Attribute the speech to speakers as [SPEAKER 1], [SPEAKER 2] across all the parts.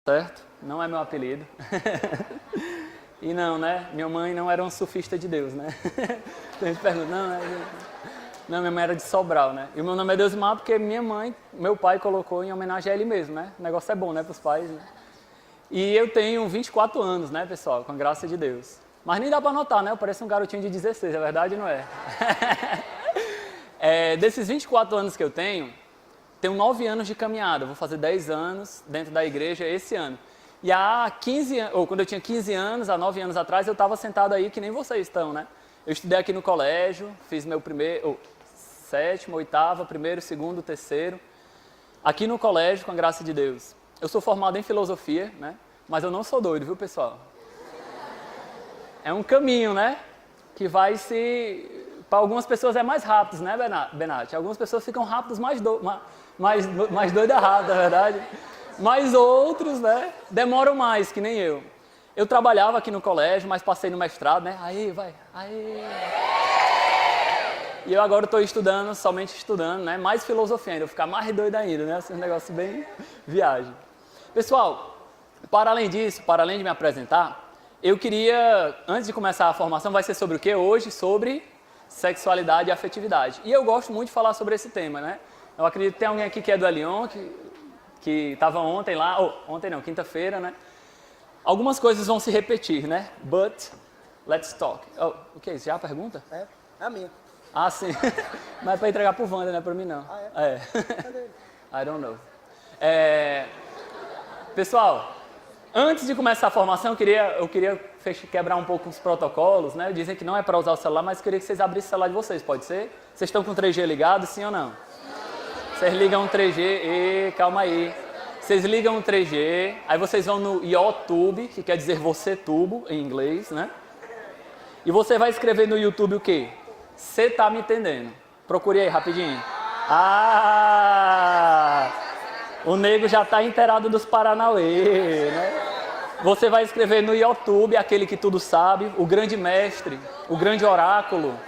[SPEAKER 1] certo? Não é meu apelido. E não, né? Minha mãe não era uma surfista de Deus, né? Então a gente pergunta, não, minha mãe era de Sobral, né? E o meu nome é Deusimar porque meu pai colocou em homenagem a ele mesmo, né? O negócio é bom, né, pros pais, né? E eu tenho 24 anos, né, pessoal? Com a graça de Deus. Mas nem dá pra notar, né? Eu pareço um garotinho de 16, é verdade ou não é? Desses 24 anos que eu tenho 9 anos de caminhada. Vou fazer 10 anos dentro da igreja esse ano. E há 15 anos, ou quando eu tinha 15 anos, há 9 anos atrás, eu estava sentado aí que nem vocês estão, né? Eu estudei aqui no colégio, fiz meu sétimo, oitava, primeiro, segundo, terceiro. Aqui no colégio, com a graça de Deus. Eu sou formado em filosofia, né? Mas eu não sou doido, viu, pessoal? É um caminho, né? Que vai se... Para algumas pessoas é mais rápido, né, Benatti? Algumas pessoas ficam rápidos mais doidas rápido, na verdade. Mas outros, né, demoram mais, que nem eu. Eu trabalhava aqui no colégio, mas passei no mestrado, né? Aí. E eu agora estou somente estudando, né? Mais filosofia ainda, eu vou ficar mais doido ainda, né? Esse negócio bem viagem. Pessoal, para além disso, para além de me apresentar, eu queria, antes de começar a formação, vai ser sobre o que hoje? Sobre sexualidade e afetividade. E eu gosto muito de falar sobre esse tema, né? Eu acredito que tem alguém aqui que é do Elion, que estava ontem lá, ontem não, quinta-feira, né? Algumas coisas vão se repetir, né? But, let's talk. O que é isso? Já a pergunta?
[SPEAKER 2] É a minha.
[SPEAKER 1] Ah, sim. Mas é para entregar pro Wander, não é para mim não.
[SPEAKER 2] Ah, é?
[SPEAKER 1] Cadê ele? I don't know. Pessoal, antes de começar a formação, eu queria quebrar um pouco os protocolos, né? Dizem que não é para usar o celular, mas eu queria que vocês abrissem o celular de vocês, pode ser? Vocês estão com o 3G ligado, sim ou não? Vocês ligam o 3G, calma aí. Vocês ligam o 3G, aí vocês vão no YouTube, que quer dizer você tubo, em inglês, né? E você vai escrever no YouTube o quê? Você tá me entendendo. Procure aí, rapidinho. O nego já tá inteirado dos Paranauê, né? Você vai escrever no YouTube, aquele que tudo sabe, o grande mestre, o grande oráculo.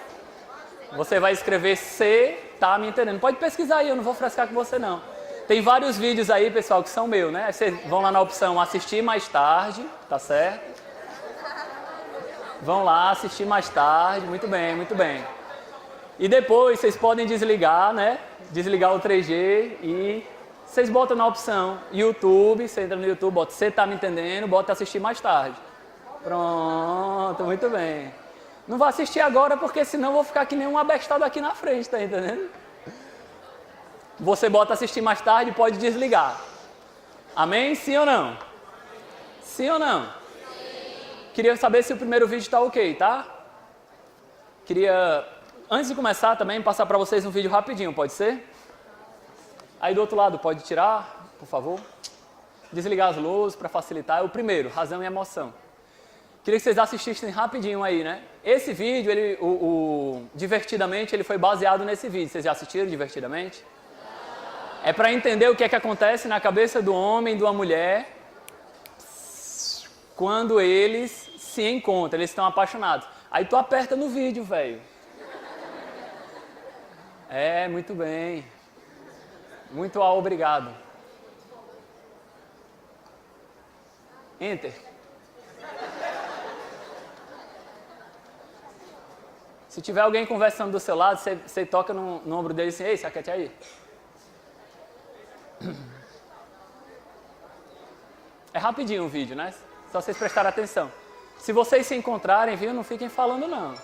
[SPEAKER 1] Você vai escrever "Cê tá me entendendo". Pode pesquisar aí, eu não vou frescar com você não. Tem vários vídeos aí, pessoal, que são meus, né? Aí vocês vão lá na opção assistir mais tarde, tá certo? Vão lá assistir mais tarde, muito bem, muito bem. E depois vocês podem desligar, né? Desligar o 3G e vocês botam na opção YouTube, você entra no YouTube, bota "Você tá me entendendo", bota assistir mais tarde. Pronto, muito bem. Não vou assistir agora porque senão eu vou ficar que nem um abestado aqui na frente, tá entendendo? Você bota assistir mais tarde e pode desligar. Amém? Sim ou não? Sim ou não? Sim. Queria saber se o primeiro vídeo está ok, tá? Queria, antes de começar também, passar para vocês um vídeo rapidinho, pode ser? Aí do outro lado, pode tirar, por favor? Desligar as luzes para facilitar. É o primeiro, razão e emoção. Queria que vocês assistissem rapidinho aí, né? Esse vídeo, Divertidamente, ele foi baseado nesse vídeo. Vocês já assistiram Divertidamente? É para entender o que é que acontece na cabeça do homem e de uma mulher quando eles se encontram, eles estão apaixonados. Aí tu aperta no vídeo, velho. Muito bem. Muito obrigado. Enter. Se tiver alguém conversando do seu lado, você toca no ombro dele assim: "Ei, saquete aí". É rapidinho o vídeo, né? Só vocês prestarem atenção. Se vocês se encontrarem, viu? Não fiquem falando não.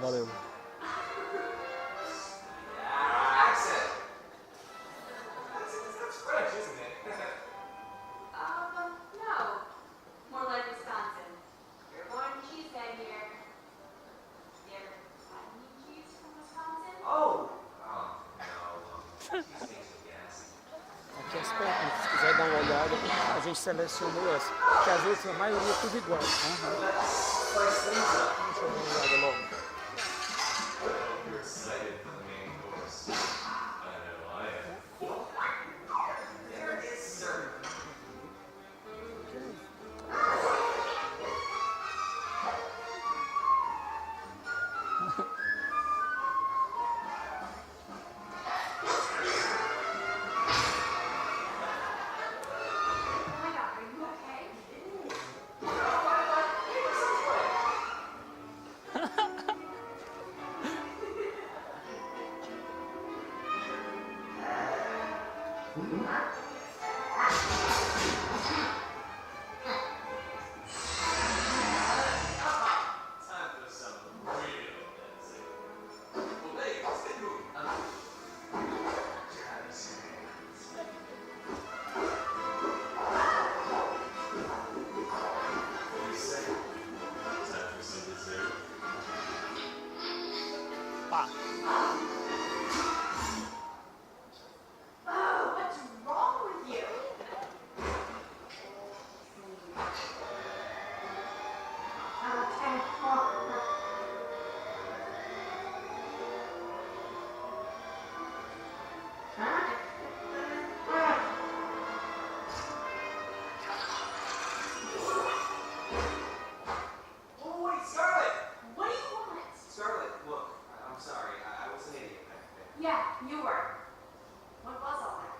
[SPEAKER 1] Valeu.
[SPEAKER 2] No. More like Wisconsin. You're born cheese guy here. You ever had any cheese from Wisconsin?
[SPEAKER 3] Aqui as perguntas, se quiser dar uma olhada, a gente selecionou essa. Porque às vezes a maioria é tudo igual. Deixa eu dar uma olhada logo.
[SPEAKER 2] Oh my God, are you okay?
[SPEAKER 1] Pá.
[SPEAKER 2] Oh, what's wrong with you?
[SPEAKER 4] Oh, wait, Scarlett!
[SPEAKER 2] What do you want?
[SPEAKER 4] Scarlett, look, I'm sorry. I was an idiot back then.
[SPEAKER 2] Yeah, you were. What was all that?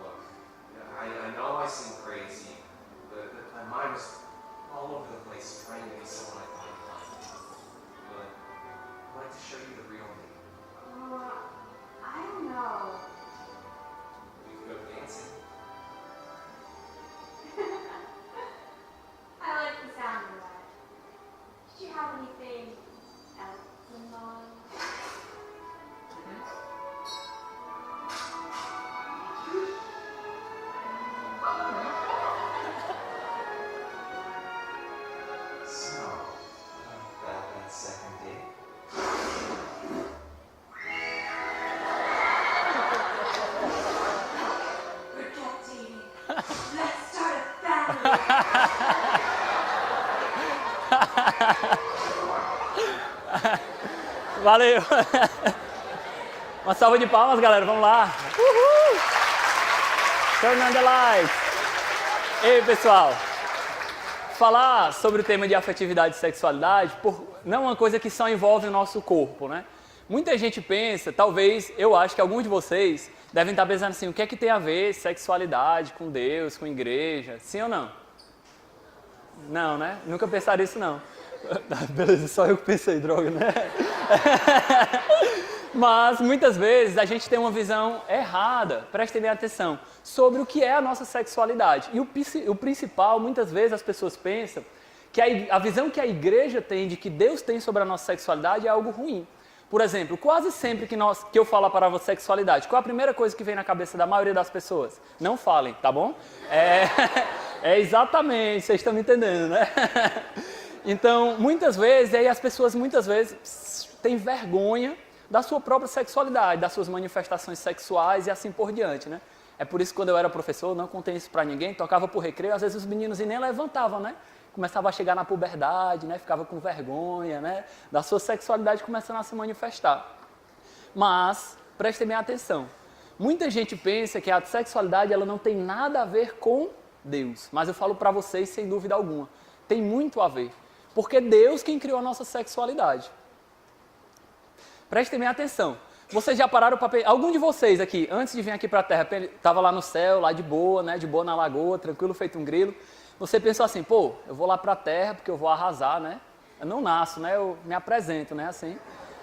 [SPEAKER 4] Look, I know I seem crazy, but my mind was all over the place trying to be someone I thought I'd like. But I'd like to show you the real me.
[SPEAKER 2] I don't know.
[SPEAKER 4] We could go dancing.
[SPEAKER 2] I like the sound of that. Did you have anything else in mind?
[SPEAKER 4] So, that second date.
[SPEAKER 2] Forget dating. Let's start a family.
[SPEAKER 1] Valeu! Uma salva de palmas, galera. Vamos lá. Uhul! Turn on the lights. Ei, pessoal. Falar sobre o tema de afetividade e sexualidade não é uma coisa que só envolve o nosso corpo, né? Muita gente pensa, talvez, eu acho que alguns de vocês devem estar pensando assim, o que é que tem a ver sexualidade com Deus, com igreja? Sim ou não? Não, né? Nunca pensaram isso, não. Beleza, só eu que pensei, droga, né? Mas, muitas vezes, a gente tem uma visão errada, prestem bem atenção, sobre o que é a nossa sexualidade. E o principal, muitas vezes, as pessoas pensam que a visão que a igreja tem de que Deus tem sobre a nossa sexualidade é algo ruim. Por exemplo, quase sempre que eu falo a palavra sexualidade, qual a primeira coisa que vem na cabeça da maioria das pessoas? Não falem, tá bom? É exatamente, vocês estão me entendendo, né? Então, muitas vezes, aí as pessoas têm vergonha da sua própria sexualidade, das suas manifestações sexuais e assim por diante, né? É por isso que quando eu era professor, não contei isso pra ninguém, tocava pro recreio, às vezes os meninos nem levantavam, né? Começava a chegar na puberdade, né? Ficava com vergonha, né? Da sua sexualidade começando a se manifestar. Mas, prestem bem atenção, muita gente pensa que a sexualidade ela não tem nada a ver com Deus. Mas eu falo para vocês, sem dúvida alguma, tem muito a ver. Porque Deus quem criou a nossa sexualidade. Prestem bem atenção. Vocês já pararam para pensar? Algum de vocês aqui, antes de vir aqui para a Terra, estava lá no céu, lá de boa, né? De boa na lagoa, tranquilo, feito um grilo. Você pensou assim, pô, eu vou lá para a Terra porque eu vou arrasar, né? Eu não nasço, né? Eu me apresento, né? Assim,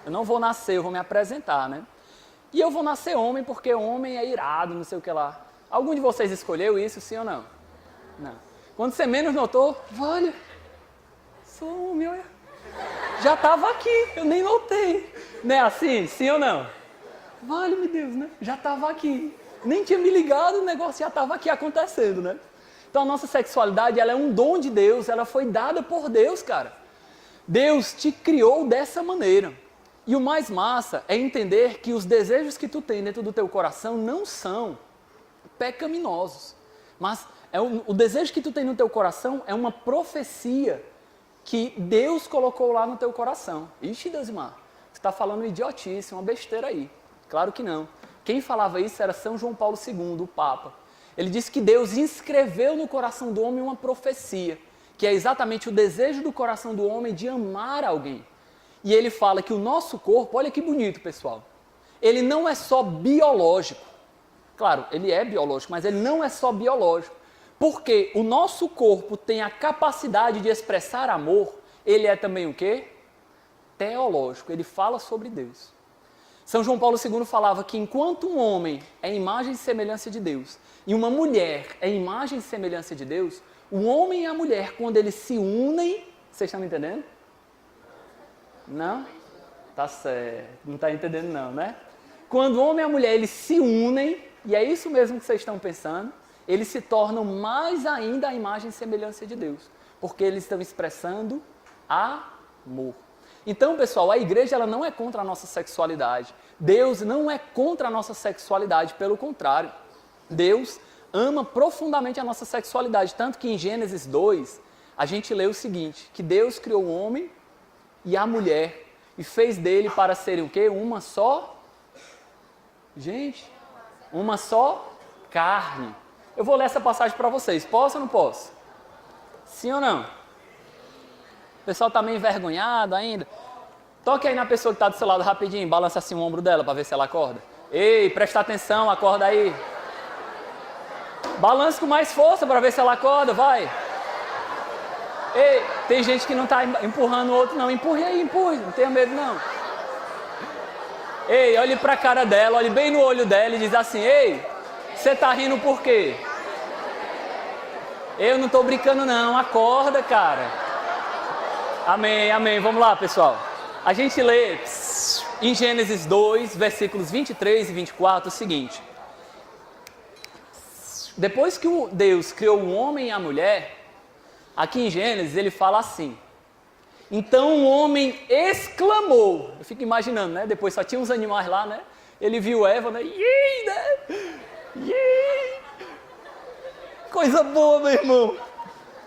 [SPEAKER 1] eu não vou nascer, eu vou me apresentar, né? E eu vou nascer homem porque homem é irado, não sei o que lá. Algum de vocês escolheu isso, sim ou não? Não. Quando você menos notou, olha, sou homem, olha. Já estava aqui, eu nem notei. Não é assim? Sim ou não? Vale-me Deus, né? Já estava aqui. Nem tinha me ligado, o negócio já estava aqui acontecendo, né? Então a nossa sexualidade, ela é um dom de Deus, ela foi dada por Deus, cara. Deus te criou dessa maneira. E o mais massa é entender que os desejos que tu tem dentro do teu coração não são pecaminosos. Mas o desejo que tu tem no teu coração é uma profecia que Deus colocou lá no teu coração. Ixi, Deusimar, você está falando idiotice, uma besteira aí. Claro que não. Quem falava isso era São João Paulo II, o Papa. Ele disse que Deus inscreveu no coração do homem uma profecia, que é exatamente o desejo do coração do homem de amar alguém. E ele fala que o nosso corpo, olha que bonito, pessoal, ele não é só biológico. Claro, ele é biológico, mas ele não é só biológico. Porque o nosso corpo tem a capacidade de expressar amor, ele é também o quê? Teológico, ele fala sobre Deus. São João Paulo II falava que enquanto um homem é imagem e semelhança de Deus, e uma mulher é imagem e semelhança de Deus, o homem e a mulher, quando eles se unem, vocês estão me entendendo? Não? Tá certo, não está entendendo não, né? Quando o homem e a mulher, eles se unem, e é isso mesmo que vocês estão pensando, eles se tornam mais ainda a imagem e semelhança de Deus, porque eles estão expressando amor. Então, pessoal, a igreja ela não é contra a nossa sexualidade. Deus não é contra a nossa sexualidade, pelo contrário. Deus ama profundamente a nossa sexualidade, tanto que em Gênesis 2, a gente lê o seguinte, que Deus criou o homem e a mulher e fez dele para serem o quê? Uma só? Gente, uma só carne. Eu vou ler essa passagem para vocês. Posso ou não posso? Sim ou não? O pessoal está meio envergonhado ainda. Toque aí na pessoa que está do seu lado rapidinho. Balança assim o ombro dela para ver se ela acorda. Ei, presta atenção, acorda aí. Balance com mais força para ver se ela acorda, vai. Ei, tem gente que não está empurrando o outro, não. Empurre aí, empurre. Não tenha medo, não. Ei, olhe para a cara dela, olhe bem no olho dela e diz assim, ei, você está rindo por quê? Eu não estou brincando não, acorda, cara. Amém, amém. Vamos lá, pessoal. A gente lê em Gênesis 2, versículos 23 e 24, o seguinte. Depois que Deus criou o homem e a mulher, aqui em Gênesis ele fala assim. Então o homem exclamou. Eu fico imaginando, né? Depois só tinha uns animais lá, né? Ele viu Eva, né? Iê, né? Iê. Coisa boa, meu irmão.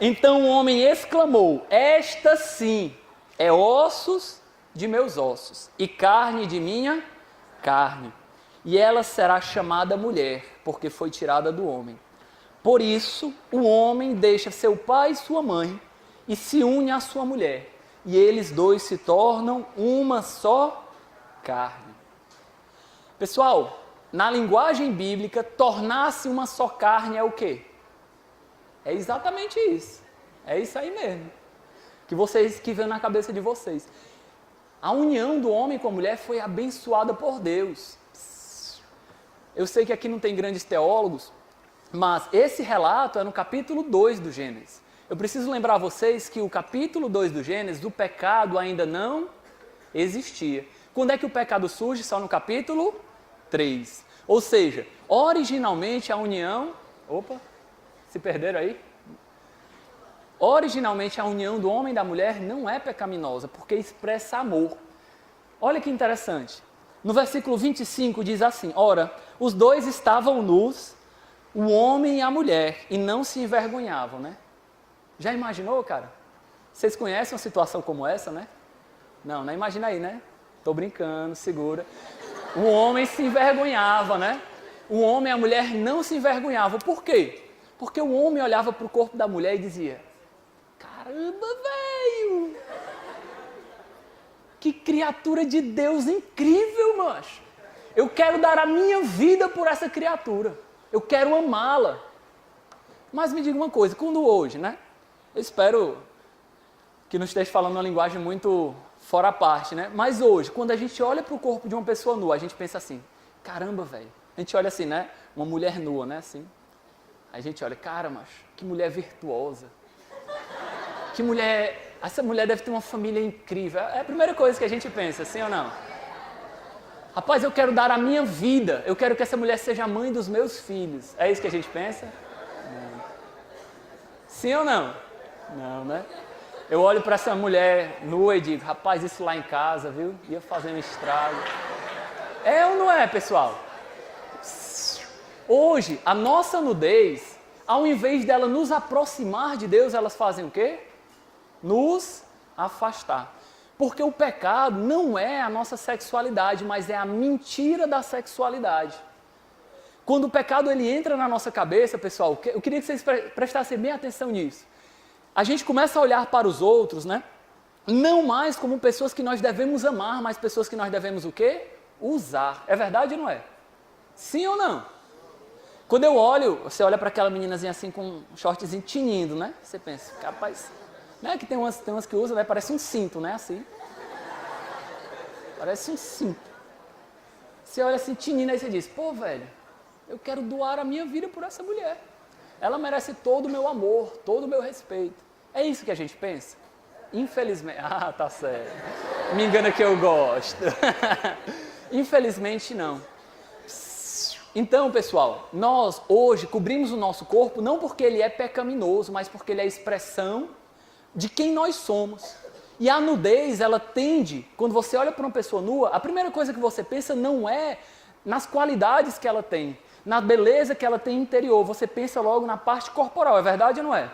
[SPEAKER 1] Então o homem exclamou, esta sim é ossos de meus ossos e carne de minha carne. E ela será chamada mulher, porque foi tirada do homem. Por isso, o homem deixa seu pai e sua mãe e se une à sua mulher. E eles dois se tornam uma só carne. Pessoal, na linguagem bíblica, tornar-se uma só carne é o quê? É exatamente isso. É isso aí mesmo. Que vem na cabeça de vocês. A união do homem com a mulher foi abençoada por Deus. Eu sei que aqui não tem grandes teólogos, mas esse relato é no capítulo 2 do Gênesis. Eu preciso lembrar a vocês que o capítulo 2 do Gênesis, o pecado ainda não existia. Quando é que o pecado surge? Só no capítulo 3. Ou seja, originalmente a união... Opa, se perderam aí? Originalmente a união do homem e da mulher não é pecaminosa, porque expressa amor. Olha que interessante. No versículo 25 diz assim, ora, os dois estavam nus, o homem e a mulher, e não se envergonhavam, né? Já imaginou, cara? Vocês conhecem uma situação como essa, né? Não imagina aí, né? Tô brincando, segura. O homem se envergonhava, né? O homem e a mulher não se envergonhavam. Por quê? Porque o homem olhava para o corpo da mulher e dizia: caramba, velho! Que criatura de Deus incrível, macho! Eu quero dar a minha vida por essa criatura. Eu quero amá-la. Mas me diga uma coisa, quando hoje, né? Eu espero que não esteja falando uma linguagem muito fora a parte, né? Mas hoje, quando a gente olha para o corpo de uma pessoa nua, a gente pensa assim: caramba, velho. A gente olha assim, né? Uma mulher nua, né? Assim. Aí a gente olha: cara, macho, que mulher virtuosa. Que mulher... Essa mulher deve ter uma família incrível. É a primeira coisa que a gente pensa, sim ou não? Rapaz, eu quero dar a minha vida. Eu quero que essa mulher seja a mãe dos meus filhos. É isso que a gente pensa? Não. Sim ou não? Não, né? Eu olho para essa mulher nua e digo: rapaz, isso lá em casa, viu? Ia fazer um estrago. É ou não é, pessoal? Hoje, a nossa nudez, ao invés dela nos aproximar de Deus, elas fazem o quê? Nos afastar. Porque o pecado não é a nossa sexualidade, mas é a mentira da sexualidade. Quando o pecado ele entra na nossa cabeça, pessoal, eu queria que vocês prestassem bem atenção nisso. A gente começa a olhar para os outros, né? Não mais como pessoas que nós devemos amar, mas pessoas que nós devemos o quê? Usar. É verdade ou não é? Sim ou não? Quando eu olho, você olha para aquela meninazinha assim com um shortzinho tinindo, né? Você pensa: capaz... Né? Que tem umas que usam, né? Parece um cinto, né? Assim. Parece um cinto. Você olha assim, tinindo, aí você diz: pô, velho, eu quero doar a minha vida por essa mulher. Ela merece todo o meu amor, todo o meu respeito. É isso que a gente pensa? Infelizmente... Ah, tá certo. Me engana que eu gosto. Infelizmente, não. Então, pessoal, nós hoje cobrimos o nosso corpo não porque ele é pecaminoso, mas porque ele é expressão de quem nós somos. E a nudez, ela tende, quando você olha para uma pessoa nua, a primeira coisa que você pensa não é nas qualidades que ela tem, na beleza que ela tem interior, você pensa logo na parte corporal, é verdade ou não é?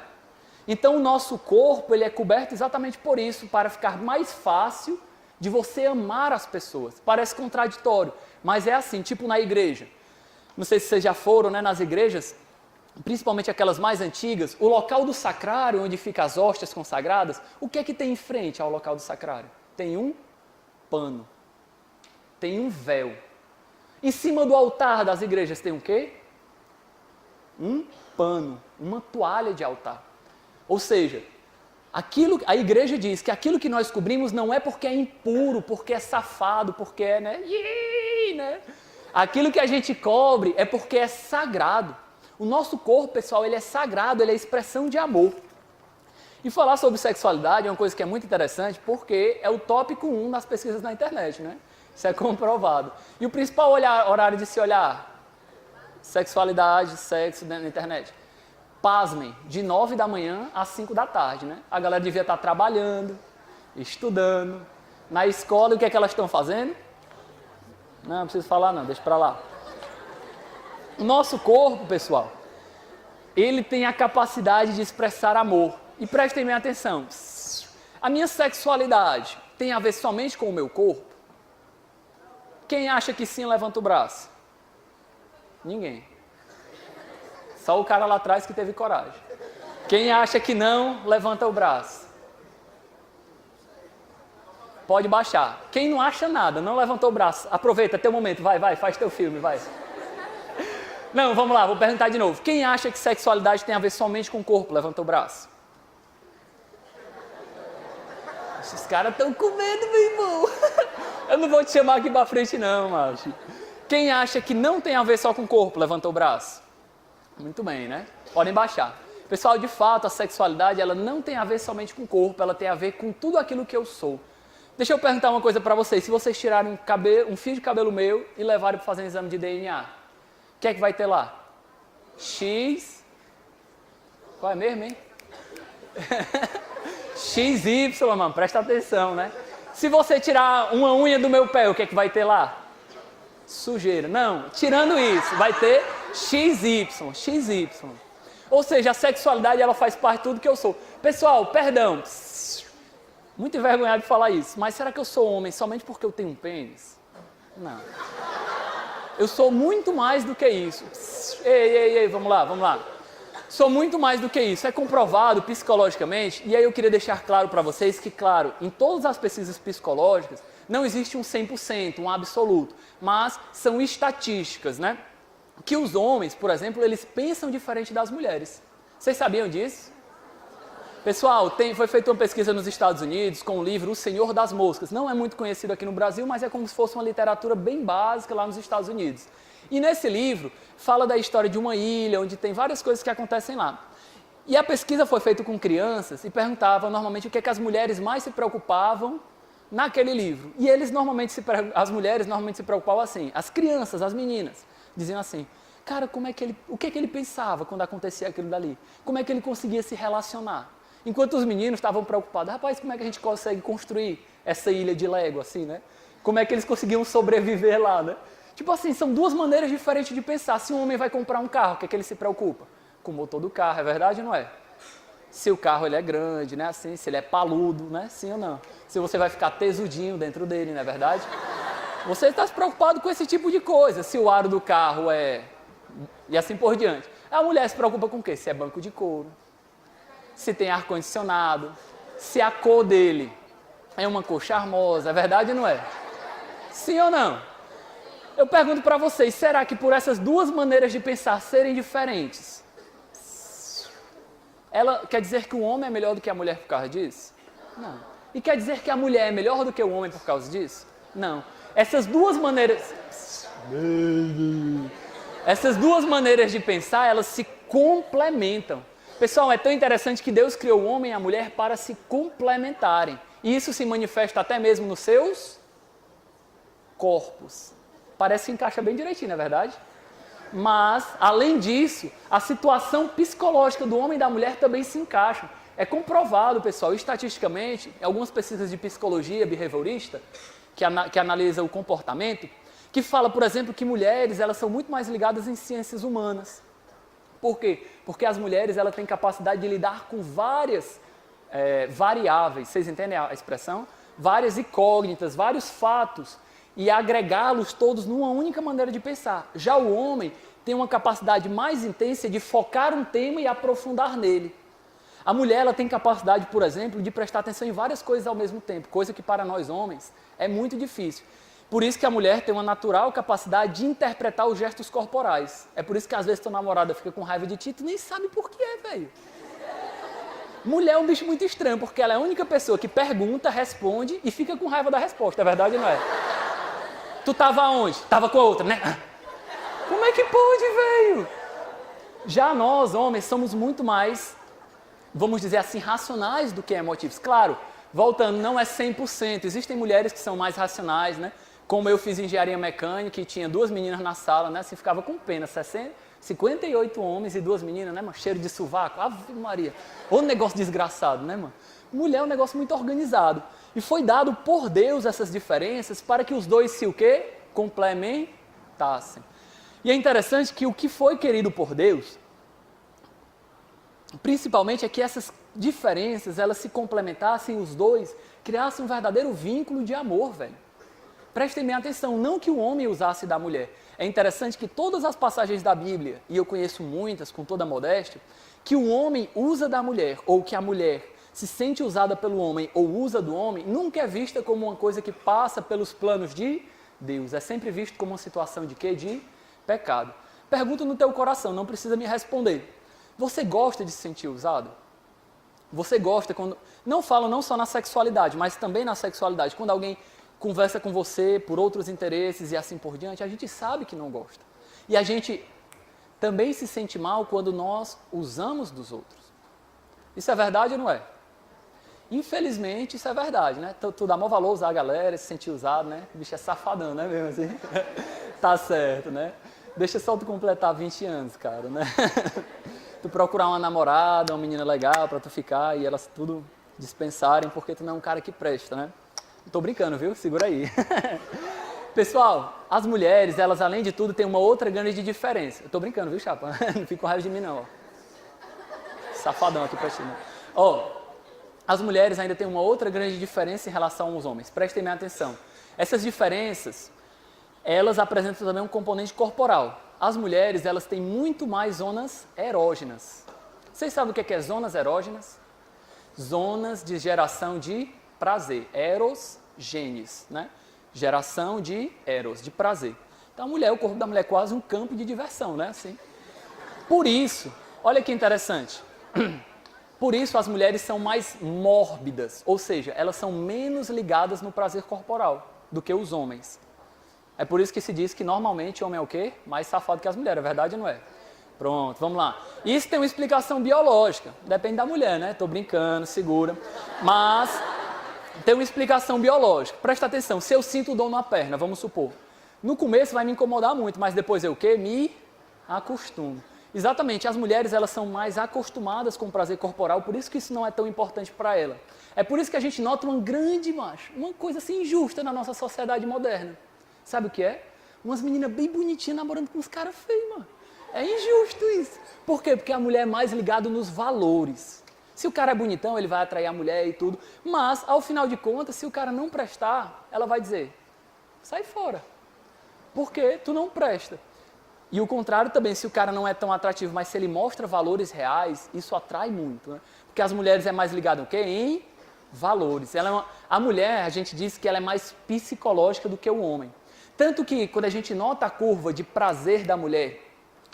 [SPEAKER 1] Então o nosso corpo, ele é coberto exatamente por isso, para ficar mais fácil de você amar as pessoas. Parece contraditório, mas é assim, tipo na igreja. Não sei se vocês já foram, né, nas igrejas, principalmente aquelas mais antigas, o local do sacrário, onde ficam as hóstias consagradas, o que é que tem em frente ao local do sacrário? Tem um pano, tem um véu. Em cima do altar das igrejas tem o quê? Um pano, uma toalha de altar. Ou seja, a igreja diz que aquilo que nós cobrimos não é porque é impuro, porque é safado, porque é, né? Aquilo que a gente cobre é porque é sagrado. O nosso corpo, pessoal, ele é sagrado, ele é expressão de amor. E falar sobre sexualidade é uma coisa que é muito interessante, porque é o tópico 1 nas pesquisas na internet, né? Isso é comprovado. E o principal horário de se olhar sexualidade, sexo na internet, pasmem, de 9 da manhã às 5 da tarde, né? A galera devia estar trabalhando, estudando, na escola, e o que é que elas estão fazendo? Não preciso falar não, deixa pra lá. O nosso corpo, pessoal, ele tem a capacidade de expressar amor. E prestem bem atenção, a minha sexualidade tem a ver somente com o meu corpo? Quem acha que sim, levanta o braço. Ninguém. Só o cara lá atrás que teve coragem. Quem acha que não, levanta o braço. Pode baixar. Quem não acha nada, não levantou o braço, aproveita teu momento, vai, faz teu filme, vai. Não, vamos lá, vou perguntar de novo. Quem acha que sexualidade tem a ver somente com o corpo? Levanta o braço. Esses caras estão com medo, meu irmão. Eu não vou te chamar aqui pra frente não, macho. Quem acha que não tem a ver só com o corpo? Levanta o braço. Muito bem, né? Podem baixar. Pessoal, de fato, a sexualidade, ela não tem a ver somente com o corpo, ela tem a ver com tudo aquilo que eu sou. Deixa eu perguntar uma coisa pra vocês. Se vocês tirarem um fio de cabelo meu e levarem para fazer um exame de DNA, o que é que vai ter lá? X... Qual é mesmo, hein? XY, mano, presta atenção, né? Se você tirar uma unha do meu pé, o que é que vai ter lá? Sujeira. Não, tirando isso, vai ter XY. Ou seja, a sexualidade, ela faz parte de tudo que eu sou. Pessoal, perdão, muito envergonhado de falar isso, mas será que eu sou homem somente porque eu tenho um pênis? Não. Eu sou muito mais do que isso. Ei, vamos lá. Sou muito mais do que isso. É comprovado psicologicamente, e aí eu queria deixar claro para vocês que, claro, em todas as pesquisas psicológicas, não existe um 100%, um absoluto, mas são estatísticas, né? Que os homens, por exemplo, eles pensam diferente das mulheres. Vocês sabiam disso? Pessoal, foi feita uma pesquisa nos Estados Unidos com o livro O Senhor das Moscas. Não é muito conhecido aqui no Brasil, mas é como se fosse uma literatura bem básica lá nos Estados Unidos. E nesse livro, fala da história de uma ilha, onde tem várias coisas que acontecem lá. E a pesquisa foi feita com crianças e perguntava normalmente o que as mulheres mais se preocupavam naquele livro. E as mulheres normalmente se preocupavam assim, as crianças, as meninas, diziam assim, cara, o que ele pensava quando acontecia aquilo dali? Como é que ele conseguia se relacionar? Enquanto os meninos estavam preocupados, rapaz, como é que a gente consegue construir essa ilha de Lego, assim, né? Como é que eles conseguiam sobreviver lá, né? Tipo assim, são duas maneiras diferentes de pensar. Se um homem vai comprar um carro, o que é que ele se preocupa? Com o motor do carro, é verdade ou não é? Se o carro ele é grande, né? Assim, se ele é paludo, né? Sim ou não? Se você vai ficar tesudinho dentro dele, não é verdade? Você está se preocupado com esse tipo de coisa. Se o aro do carro é... E assim por diante. A mulher se preocupa com o quê? Se é banco de couro, se tem ar-condicionado, se a cor dele é uma cor charmosa, é verdade ou não é? Sim ou não? Eu pergunto para vocês, será que por essas duas maneiras de pensar serem diferentes, ela quer dizer que o homem é melhor do que a mulher por causa disso? Não. E quer dizer que a mulher é melhor do que o homem por causa disso? Não. Essas duas maneiras de pensar, elas se complementam. Pessoal, é tão interessante que Deus criou o homem e a mulher para se complementarem. E isso se manifesta até mesmo nos seus corpos. Parece que encaixa bem direitinho, não é verdade? Mas, além disso, a situação psicológica do homem e da mulher também se encaixa. É comprovado, pessoal, estatisticamente, em algumas pesquisas de psicologia behaviorista, que analisa o comportamento, que fala, por exemplo, que mulheres elas são muito mais ligadas em ciências humanas. Por quê? Porque as mulheres elas têm capacidade de lidar com várias variáveis, vocês entendem a expressão? Várias incógnitas, vários fatos, e agregá-los todos numa única maneira de pensar. Já o homem tem uma capacidade mais intensa de focar um tema e aprofundar nele. A mulher ela tem capacidade, por exemplo, de prestar atenção em várias coisas ao mesmo tempo, coisa que para nós homens é muito difícil. Por isso que a mulher tem uma natural capacidade de interpretar os gestos corporais. É por isso que às vezes tua namorada fica com raiva de ti, tu nem sabe por que velho. Mulher é um bicho muito estranho, porque ela é a única pessoa que pergunta, responde e fica com raiva da resposta, é verdade ou não é? Tu tava onde? Tava com a outra, né? Como é que pode, velho? Já nós, homens, somos muito mais, vamos dizer assim, racionais do que emotivos. Claro, voltando, não é 100%. Existem mulheres que são mais racionais, né? Como eu fiz engenharia mecânica e tinha 2 meninas na sala, né? Assim, ficava com pena, 58 homens e 2 meninas, né, mano? Cheiro de sovaco, Ave Maria. Ô negócio desgraçado, né, mano? Mulher é um negócio muito organizado. E foi dado por Deus essas diferenças para que os dois se o quê? Complementassem. E é interessante que o que foi querido por Deus, principalmente é que essas diferenças, elas se complementassem, os dois criassem um verdadeiro vínculo de amor, velho. Prestem bem atenção, não que o homem usasse da mulher. É interessante que todas as passagens da Bíblia, e eu conheço muitas com toda a modéstia, que o homem usa da mulher, ou que a mulher se sente usada pelo homem ou usa do homem, nunca é vista como uma coisa que passa pelos planos de Deus. É sempre visto como uma situação de quê? De pecado. Pergunta no teu coração, não precisa me responder. Você gosta de se sentir usado? Você gosta quando... Não falo não só na sexualidade, mas também na sexualidade. Quando alguém conversa com você por outros interesses e assim por diante, a gente sabe que não gosta. E a gente também se sente mal quando nós usamos dos outros. Isso é verdade ou não é? Infelizmente, isso é verdade, né? Tu dá maior valor usar a galera, se sentir usado, né? O bicho é safadão, né, mesmo assim? Tá certo, né? Deixa só tu completar 20 anos, cara, né? Tu procurar uma namorada, uma menina legal pra tu ficar e elas tudo dispensarem porque tu não é um cara que presta, né? Tô brincando, viu? Segura aí. Pessoal, as mulheres, elas além de tudo, têm uma outra grande diferença. Eu tô brincando, viu, chapa? Não fica com raiva de mim, não, ó. Safadão aqui pra ti, né? Ó, as mulheres ainda têm uma outra grande diferença em relação aos homens. Prestem bem atenção. Essas diferenças elas apresentam também um componente corporal. As mulheres, elas têm muito mais zonas erógenas. Vocês sabem o que é zonas erógenas? Zonas de geração de prazer. Eros, genes, né? Geração de eros, de prazer. Então, o corpo da mulher é quase um campo de diversão, né? Assim. Por isso, olha que interessante. Por isso, as mulheres são mais mórbidas, ou seja, elas são menos ligadas no prazer corporal do que os homens. É por isso que se diz que normalmente o homem é o quê? Mais safado que as mulheres, é verdade ou não é? Pronto, vamos lá. Isso tem uma explicação biológica, depende da mulher, né? Tô brincando, segura. Mas tem uma explicação biológica. Presta atenção, se eu sinto dor na perna, vamos supor. No começo vai me incomodar muito, mas depois eu o quê? Me acostumo. Exatamente, as mulheres elas são mais acostumadas com o prazer corporal, por isso que isso não é tão importante para ela. É por isso que a gente nota uma coisa assim injusta na nossa sociedade moderna. Sabe o que é? Umas meninas bem bonitinhas namorando com uns caras feios, mano. É injusto isso. Por quê? Porque a mulher é mais ligada nos valores. Se o cara é bonitão, ele vai atrair a mulher e tudo. Mas, ao final de contas, se o cara não prestar, ela vai dizer, sai fora. Porque tu não presta. E o contrário também, se o cara não é tão atrativo, mas se ele mostra valores reais, isso atrai muito. Né? Porque as mulheres é mais ligada o quê? Em valores. A mulher, a gente diz que ela é mais psicológica do que o homem. Tanto que, quando a gente nota a curva de prazer da mulher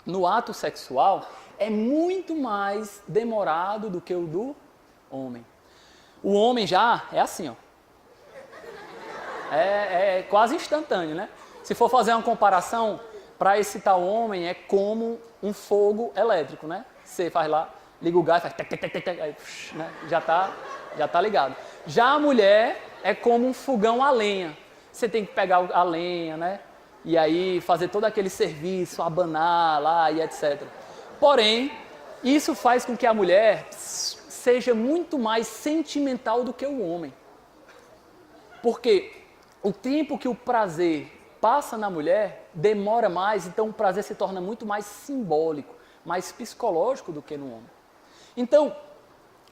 [SPEAKER 1] no ato sexual, é muito mais demorado do que o do homem. O homem já é assim, ó. É quase instantâneo, né? Se for fazer uma comparação, para excitar o homem é como um fogo elétrico, né? Você faz lá, liga o gás, faz tec, tec, tec, tec, aí, né? Já tá ligado. Já a mulher é como um fogão a lenha. Você tem que pegar a lenha, né? E aí fazer todo aquele serviço, abanar lá e etc. Porém, isso faz com que a mulher seja muito mais sentimental do que o homem. Porque o tempo que o prazer passa na mulher demora mais, então o prazer se torna muito mais simbólico, mais psicológico do que no homem. Então,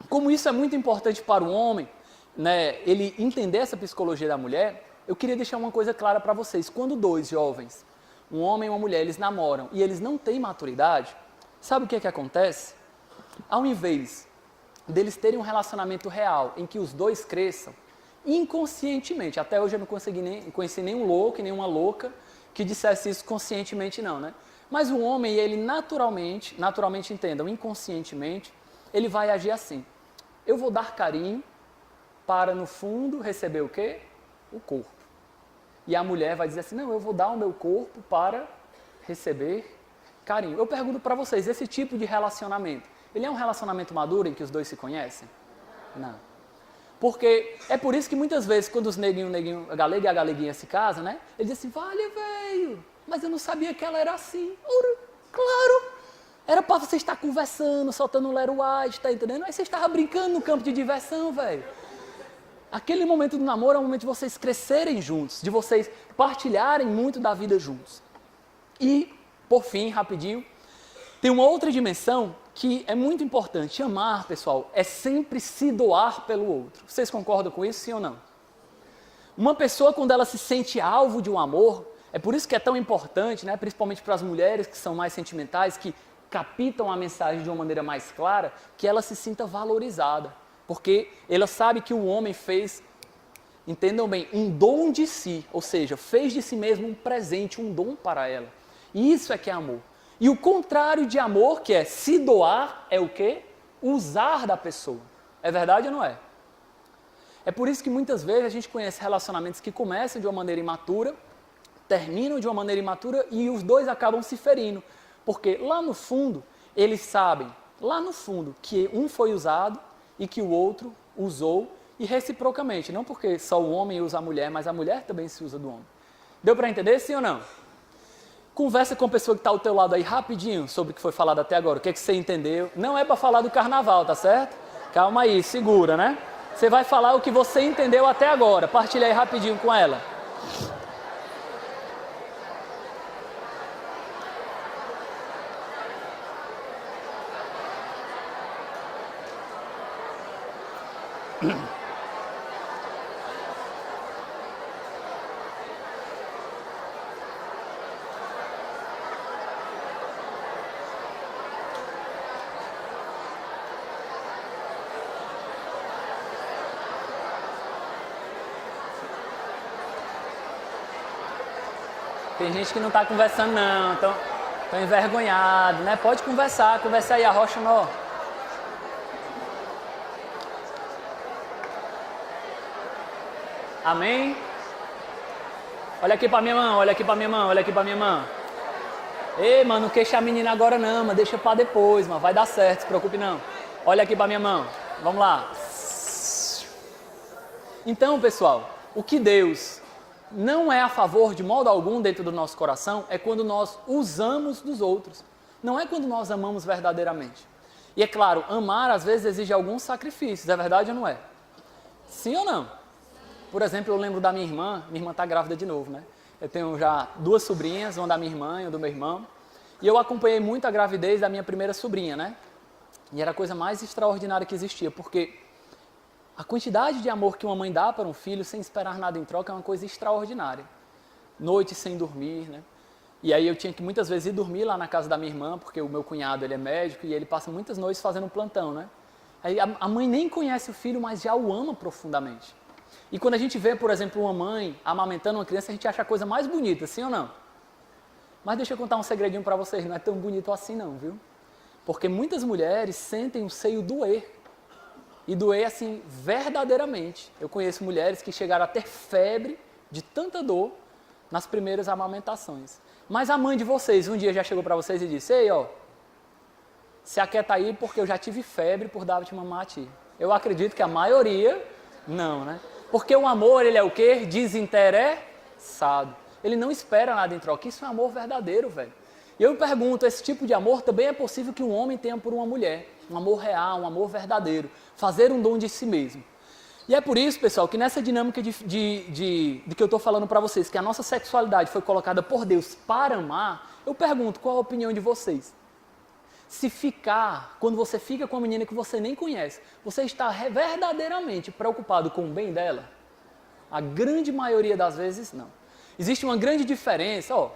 [SPEAKER 1] como isso é muito importante para o homem, né, ele entender essa psicologia da mulher, eu queria deixar uma coisa clara para vocês. Quando dois jovens, um homem e uma mulher, eles namoram e eles não têm maturidade, sabe o que acontece? Ao invés deles terem um relacionamento real em que os dois cresçam, inconscientemente, até hoje eu não conheci nenhum louco e nenhuma louca que dissesse isso conscientemente não, né? Mas o homem, ele naturalmente entendam, inconscientemente, ele vai agir assim. Eu vou dar carinho para, no fundo, receber o quê? O corpo. E a mulher vai dizer assim, não, eu vou dar o meu corpo para receber carinho. Eu pergunto para vocês, esse tipo de relacionamento, ele é um relacionamento maduro em que os dois se conhecem? Não. Porque é por isso que muitas vezes, quando os neguinhos, a galega e a galeguinha se casam, né? Ele diz assim, vale, velho, mas eu não sabia que ela era assim. Ora, claro, era para você estar conversando, soltando um Lero White, tá entendendo? Aí você estava brincando no campo de diversão, velho. Aquele momento do namoro é o momento de vocês crescerem juntos, de vocês partilharem muito da vida juntos. E, por fim, rapidinho, tem uma outra dimensão que é muito importante. Amar, pessoal, é sempre se doar pelo outro. Vocês concordam com isso, sim ou não? Uma pessoa, quando ela se sente alvo de um amor, é por isso que é tão importante, né, principalmente para as mulheres que são mais sentimentais, que captam a mensagem de uma maneira mais clara, que ela se sinta valorizada. Porque ela sabe que o homem fez, entendam bem, um dom de si, ou seja, fez de si mesmo um presente, um dom para ela. E isso é que é amor. E o contrário de amor, que é se doar, é o quê? Usar da pessoa. É verdade ou não é? É por isso que muitas vezes a gente conhece relacionamentos que começam de uma maneira imatura, terminam de uma maneira imatura e os dois acabam se ferindo. Porque lá no fundo, eles sabem, lá no fundo, que um foi usado e que o outro usou e reciprocamente. Não porque só o homem usa a mulher, mas a mulher também se usa do homem. Deu para entender, sim ou não? Conversa com a pessoa que está ao teu lado aí rapidinho sobre o que foi falado até agora. O que é que você entendeu? Não é para falar do carnaval, tá certo? Calma aí, segura, né? Você vai falar o que você entendeu até agora. Partilha aí rapidinho com ela. Tem gente que não está conversando não, estão envergonhados, né? Pode conversar aí, arrocha nó. Amém? Olha aqui pra minha mão, olha aqui pra minha mão, olha aqui pra minha mão. Ei, mano, não queixa a menina agora não, mas deixa pra depois, mano. Vai dar certo, se preocupe não. Olha aqui pra minha mão. Vamos lá. Então, pessoal, o que Deus não é a favor de modo algum dentro do nosso coração é quando nós usamos dos outros. Não é quando nós amamos verdadeiramente. E é claro, amar às vezes exige alguns sacrifícios, é verdade ou não é? Sim ou não? Por exemplo, eu lembro da minha irmã está grávida de novo, né? Eu tenho já 2 sobrinhas, uma da minha irmã e uma do meu irmão. E eu acompanhei muito a gravidez da minha primeira sobrinha, né? E era a coisa mais extraordinária que existia, porque a quantidade de amor que uma mãe dá para um filho sem esperar nada em troca é uma coisa extraordinária. Noites sem dormir, né? E aí eu tinha que muitas vezes ir dormir lá na casa da minha irmã, porque o meu cunhado ele é médico e ele passa muitas noites fazendo um plantão, né? Aí a mãe nem conhece o filho, mas já o ama profundamente. E quando a gente vê, por exemplo, uma mãe amamentando uma criança, a gente acha a coisa mais bonita, sim ou não? Mas deixa eu contar um segredinho para vocês, não é tão bonito assim não, viu? Porque muitas mulheres sentem o seio doer. E doer assim, verdadeiramente. Eu conheço mulheres que chegaram a ter febre de tanta dor nas primeiras amamentações. Mas a mãe de vocês, um dia já chegou para vocês e disse, ei, ó, se aquieta aí porque eu já tive febre por dar de mamar a ti. Eu acredito que a maioria, não, né? Porque o amor, ele é o quê? Desinteressado. Ele não espera nada em troca. Isso é um amor verdadeiro, velho. E eu me pergunto, esse tipo de amor também é possível que um homem tenha por uma mulher. Um amor real, um amor verdadeiro. Fazer um dom de si mesmo. E é por isso, pessoal, que nessa dinâmica de que eu estou falando para vocês, que a nossa sexualidade foi colocada por Deus para amar, eu pergunto, qual a opinião de vocês? Se ficar, quando você fica com uma menina que você nem conhece, você está verdadeiramente preocupado com o bem dela? A grande maioria das vezes, não. Existe uma grande diferença, ó,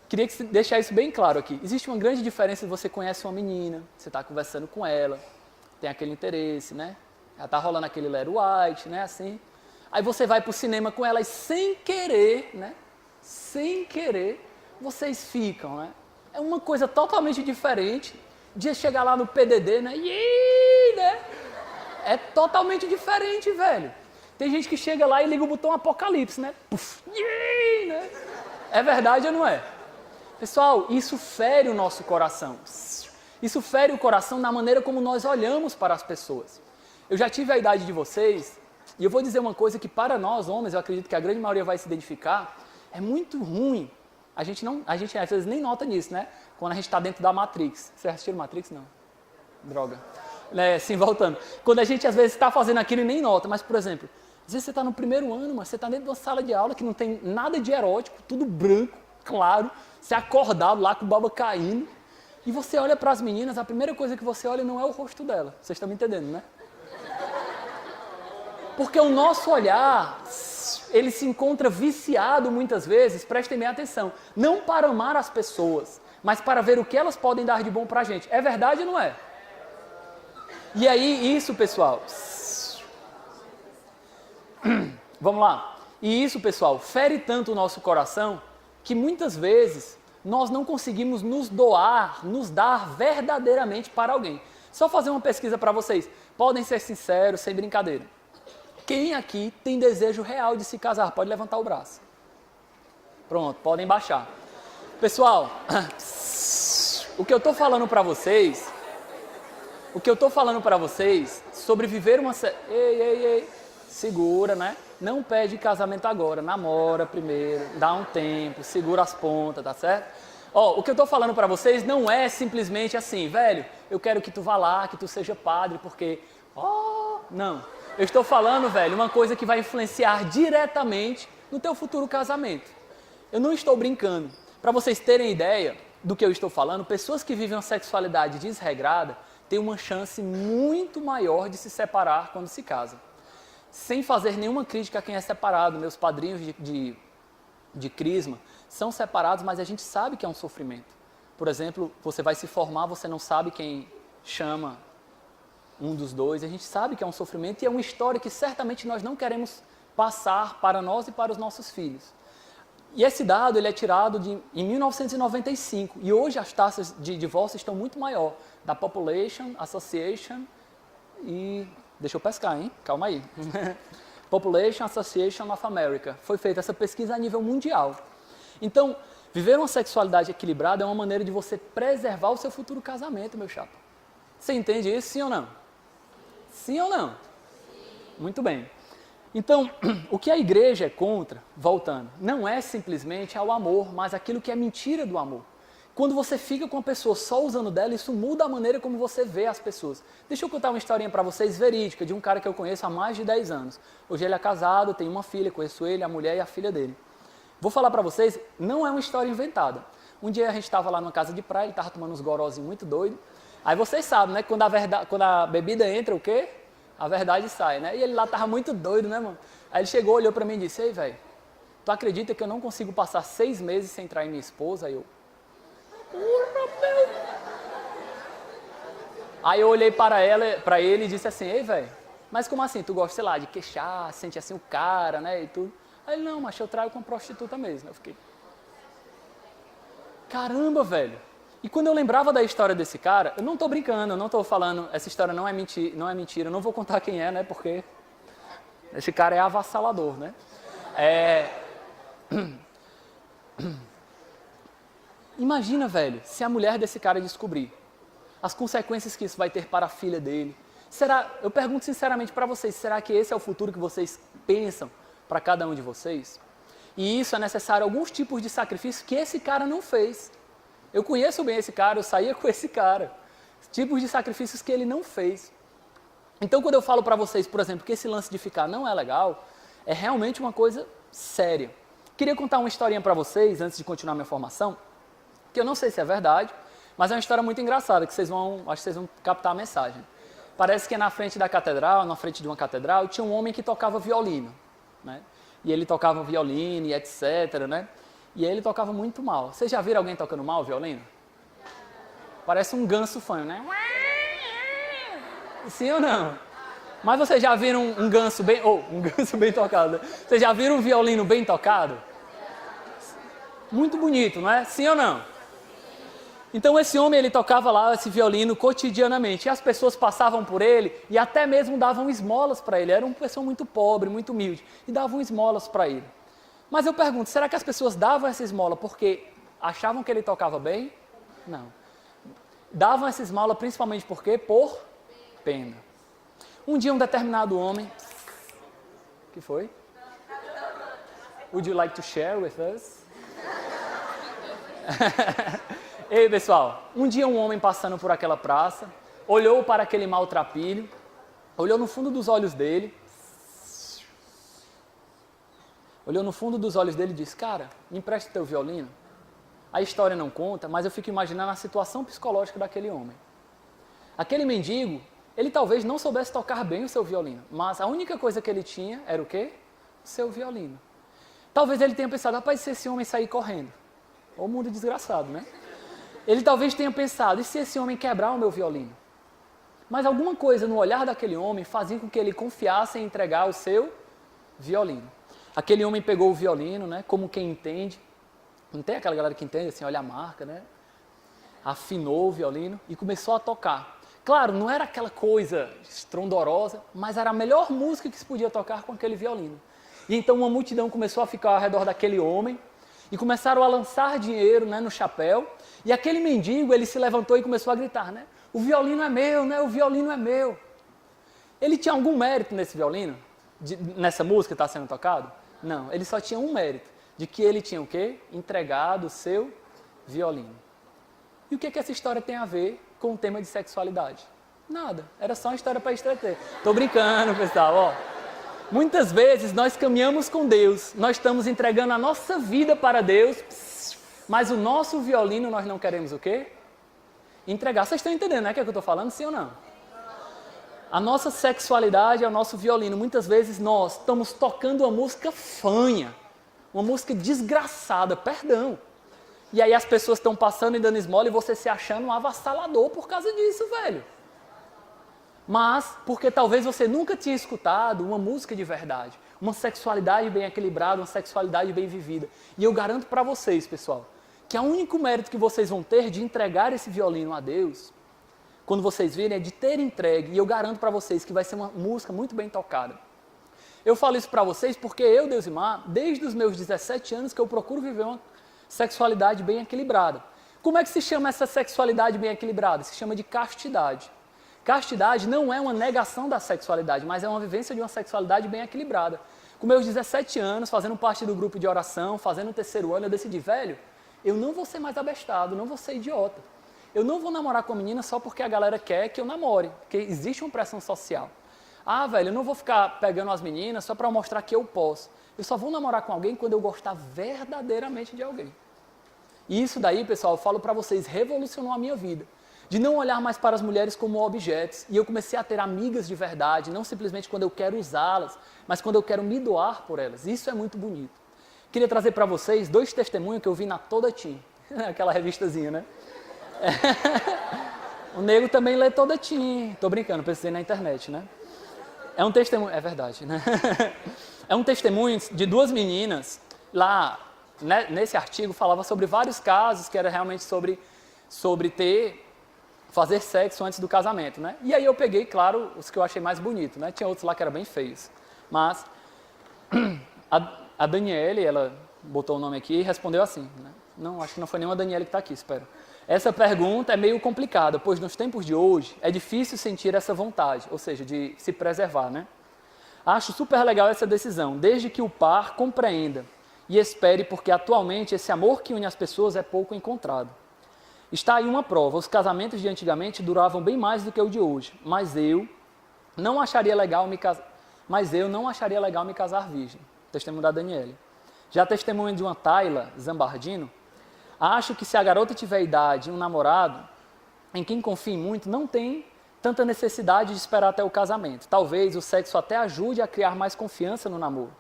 [SPEAKER 1] queria deixar isso bem claro aqui. Existe uma grande diferença se você conhece uma menina, você está conversando com ela, tem aquele interesse, né? Já está rolando aquele Lero White, né, assim. Aí você vai para o cinema com ela e sem querer, né? Sem querer, vocês ficam, né? É uma coisa totalmente diferente de chegar lá no PDD, né? Né? É totalmente diferente, velho. Tem gente que chega lá e liga o botão Apocalipse, né? Puf, né? É verdade ou não é? Pessoal, isso fere o nosso coração. Isso fere o coração na maneira como nós olhamos para as pessoas. Eu já tive a idade de vocês e eu vou dizer uma coisa que para nós, homens, eu acredito que a grande maioria vai se identificar, é muito ruim. A gente às vezes nem nota nisso, né? Quando a gente está dentro da Matrix. Vocês assistiram Matrix? Não. Droga. Sim, voltando. Quando a gente às vezes está fazendo aquilo e nem nota, mas por exemplo, às vezes você está no primeiro ano, mas você está dentro de uma sala de aula que não tem nada de erótico, tudo branco, claro, você acordado lá com o baba caindo, e você olha para as meninas, a primeira coisa que você olha não é o rosto dela. Vocês estão me entendendo, né? Porque o nosso olhar, ele se encontra viciado muitas vezes, prestem bem atenção, não para amar as pessoas, mas para ver o que elas podem dar de bom pra gente. É verdade ou não é? E aí, isso, pessoal, vamos lá. E isso, pessoal, fere tanto o nosso coração, que muitas vezes nós não conseguimos nos dar verdadeiramente para alguém. Só fazer uma pesquisa para vocês, podem ser sinceros, sem brincadeira. Quem aqui tem desejo real de se casar? Pode levantar o braço. Pronto, podem baixar. Pessoal, o que eu estou falando para vocês, sobre viver uma... Ei, segura, né? Não pede casamento agora, namora primeiro, dá um tempo, segura as pontas, tá certo? Ó, o que eu estou falando para vocês não é simplesmente assim, velho, eu quero que tu vá lá, que tu seja padre, porque... não. Eu estou falando, velho, uma coisa que vai influenciar diretamente no teu futuro casamento. Eu não estou brincando. Para vocês terem ideia do que eu estou falando, pessoas que vivem uma sexualidade desregrada têm uma chance muito maior de se separar quando se casam. Sem fazer nenhuma crítica a quem é separado. Meus padrinhos de crisma são separados, mas a gente sabe que é um sofrimento. Por exemplo, você vai se formar, você não sabe quem chama um dos dois, a gente sabe que é um sofrimento e é uma história que certamente nós não queremos passar para nós e para os nossos filhos. E esse dado ele é tirado em 1995. E hoje as taxas de divórcio estão muito maior. Da Population Association e... Deixa eu pescar, hein? Calma aí. Population Association of America. Foi feita essa pesquisa a nível mundial. Então, viver uma sexualidade equilibrada é uma maneira de você preservar o seu futuro casamento, meu chapa. Você entende isso, sim ou não? Sim ou não? Muito bem. Então, o que a igreja é contra, voltando, não é simplesmente ao amor, mas aquilo que é mentira do amor. Quando você fica com a pessoa só usando dela, isso muda a maneira como você vê as pessoas. Deixa eu contar uma historinha para vocês verídica, de um cara que eu conheço há mais de 10 anos. Hoje ele é casado, tem uma filha, conheço ele, a mulher e a filha dele. Vou falar para vocês, não é uma história inventada. Um dia a gente estava lá numa casa de praia, ele estava tomando uns gorozinhos muito doidos. Aí vocês sabem, né? Quando a bebida entra, o quê? A verdade sai, né? E ele lá estava muito doido, né, mano? Aí ele chegou, olhou para mim e disse, ei, velho, tu acredita que eu não consigo passar 6 meses sem trair minha esposa? Aí eu olhei para ele e disse assim, ei, velho, mas como assim? Tu gosta, sei lá, de queixar, sente assim o cara, né, e tudo. Aí ele, não, mas eu traio com prostituta mesmo. Eu fiquei, caramba, velho. E quando eu lembrava da história desse cara, eu não tô brincando, eu não tô falando, essa história não é mentira, eu não vou contar quem é, né, porque esse cara é avassalador, né. Imagina, velho, se a mulher desse cara descobrir as consequências que isso vai ter para a filha dele. Eu pergunto sinceramente para vocês, será que esse é o futuro que vocês pensam para cada um de vocês? E isso é necessário alguns tipos de sacrifício que esse cara não fez. Eu conheço bem esse cara, eu saía com esse cara. Tipos de sacrifícios que ele não fez. Então, quando eu falo para vocês, por exemplo, que esse lance de ficar não é legal, é realmente uma coisa séria. Queria contar uma historinha para vocês, antes de continuar minha formação, que eu não sei se é verdade, mas é uma história muito engraçada, que acho que vocês vão captar a mensagem. Parece que na frente da catedral, na frente de uma catedral, tinha um homem que tocava violino, né? E ele tocava violino e etc, né? E ele tocava muito mal. Vocês já viram alguém tocando mal violino? Parece um ganso fanho, né? Sim ou não? Mas vocês já viram um ganso bem tocado? Né? Vocês já viram um violino bem tocado? Muito bonito, não é? Sim ou não? Então esse homem, ele tocava lá esse violino cotidianamente. E as pessoas passavam por ele e até mesmo davam esmolas para ele. Era uma pessoa muito pobre, muito humilde. E davam esmolas para ele. Mas eu pergunto, será que as pessoas davam essa esmola porque achavam que ele tocava bem? Não. Davam essa esmola principalmente porque? Por pena. Um dia um determinado homem... que foi? Would you like to share with us? Ei, pessoal, um dia um homem passando por aquela praça, olhou para aquele maltrapilho, olhou no fundo dos olhos dele, e disse, cara, me empresta teu violino. A história não conta, mas eu fico imaginando a situação psicológica daquele homem. Aquele mendigo, ele talvez não soubesse tocar bem o seu violino, mas a única coisa que ele tinha era o quê? O seu violino. Talvez ele tenha pensado, rapaz, se esse homem sair correndo, o mundo é desgraçado, né? Ele talvez tenha pensado, e se esse homem quebrar o meu violino? Mas alguma coisa no olhar daquele homem fazia com que ele confiasse em entregar o seu violino. Aquele homem pegou o violino, né, como quem entende. Não tem aquela galera que entende, assim, olha a marca, né? Afinou o violino e começou a tocar. Claro, não era aquela coisa estrondorosa, mas era a melhor música que se podia tocar com aquele violino. E então uma multidão começou a ficar ao redor daquele homem e começaram a lançar dinheiro, né, no chapéu. E aquele mendigo, ele se levantou e começou a gritar, né? O violino é meu, né? O violino é meu. Ele tinha algum mérito nesse violino? Nessa música que está sendo tocado? Não, ele só tinha um mérito. De que ele tinha o quê? Entregado o seu violino. E o que essa história tem a ver com o tema de sexualidade? Nada, era só uma história para entreter. Tô brincando, pessoal, ó. Muitas vezes nós caminhamos com Deus, nós estamos entregando a nossa vida para Deus, mas o nosso violino nós não queremos o quê? Entregar. Vocês estão entendendo, né, o que eu estou falando, sim ou não? A nossa sexualidade é o nosso violino. Muitas vezes nós estamos tocando uma música fanha, uma música desgraçada, perdão. E aí as pessoas estão passando e dando esmola e você se achando um avassalador por causa disso, velho. Mas porque talvez você nunca tinha escutado uma música de verdade. uma sexualidade bem equilibrada, uma sexualidade bem vivida. E eu garanto para vocês, pessoal, que o único mérito que vocês vão ter de entregar esse violino a Deus, quando vocês virem, é de ter entregue. E eu garanto para vocês que vai ser uma música muito bem tocada. Eu falo isso para vocês porque eu, Deusimar, desde os meus 17 anos que eu procuro viver uma sexualidade bem equilibrada. Como é que se chama essa sexualidade bem equilibrada? Se chama de castidade. Castidade não é uma negação da sexualidade, mas é uma vivência de uma sexualidade bem equilibrada. Com meus 17 anos, fazendo parte do grupo de oração, fazendo o 3º ano, eu decidi, velho, eu não vou ser mais abestado, não vou ser idiota. Eu não vou namorar com a menina só porque a galera quer que eu namore, porque existe uma pressão social. Ah, velho, eu não vou ficar pegando as meninas só para mostrar que eu posso. Eu só vou namorar com alguém quando eu gostar verdadeiramente de alguém. E isso daí, pessoal, eu falo para vocês, revolucionou a minha vida. De não olhar mais para as mulheres como objetos. E eu comecei a ter amigas de verdade, não simplesmente quando eu quero usá-las, mas quando eu quero me doar por elas. Isso é muito bonito. Queria trazer para vocês 2 testemunhos que eu vi na Toda Teen. Aquela revistazinha, né? O nego também lê Toda Teen. Tô brincando, pesquisei na internet, né? É um testemunho, é verdade, né? É um testemunho de 2 meninas lá, né, nesse artigo falava sobre vários casos que era realmente sobre fazer sexo antes do casamento, né? E aí eu peguei, claro, os que eu achei mais bonitos, né? Tinha outros lá que eram bem feios. Mas a Daniele, ela botou o nome aqui e respondeu assim, né? Não, acho que não foi nenhuma Daniele que está aqui, espero. Essa pergunta é meio complicada, pois nos tempos de hoje é difícil sentir essa vontade, ou seja, de se preservar, né? Acho super legal essa decisão, desde que o par compreenda e espere, porque atualmente esse amor que une as pessoas é pouco encontrado. Está aí uma prova, os casamentos de antigamente duravam bem mais do que o de hoje, mas eu não acharia legal me casar virgem. Testemunho da Daniele. Já testemunho de uma Tayla Zambardino, acho que se a garota tiver idade e um namorado, em quem confie muito, não tem tanta necessidade de esperar até o casamento. Talvez o sexo até ajude a criar mais confiança no namoro.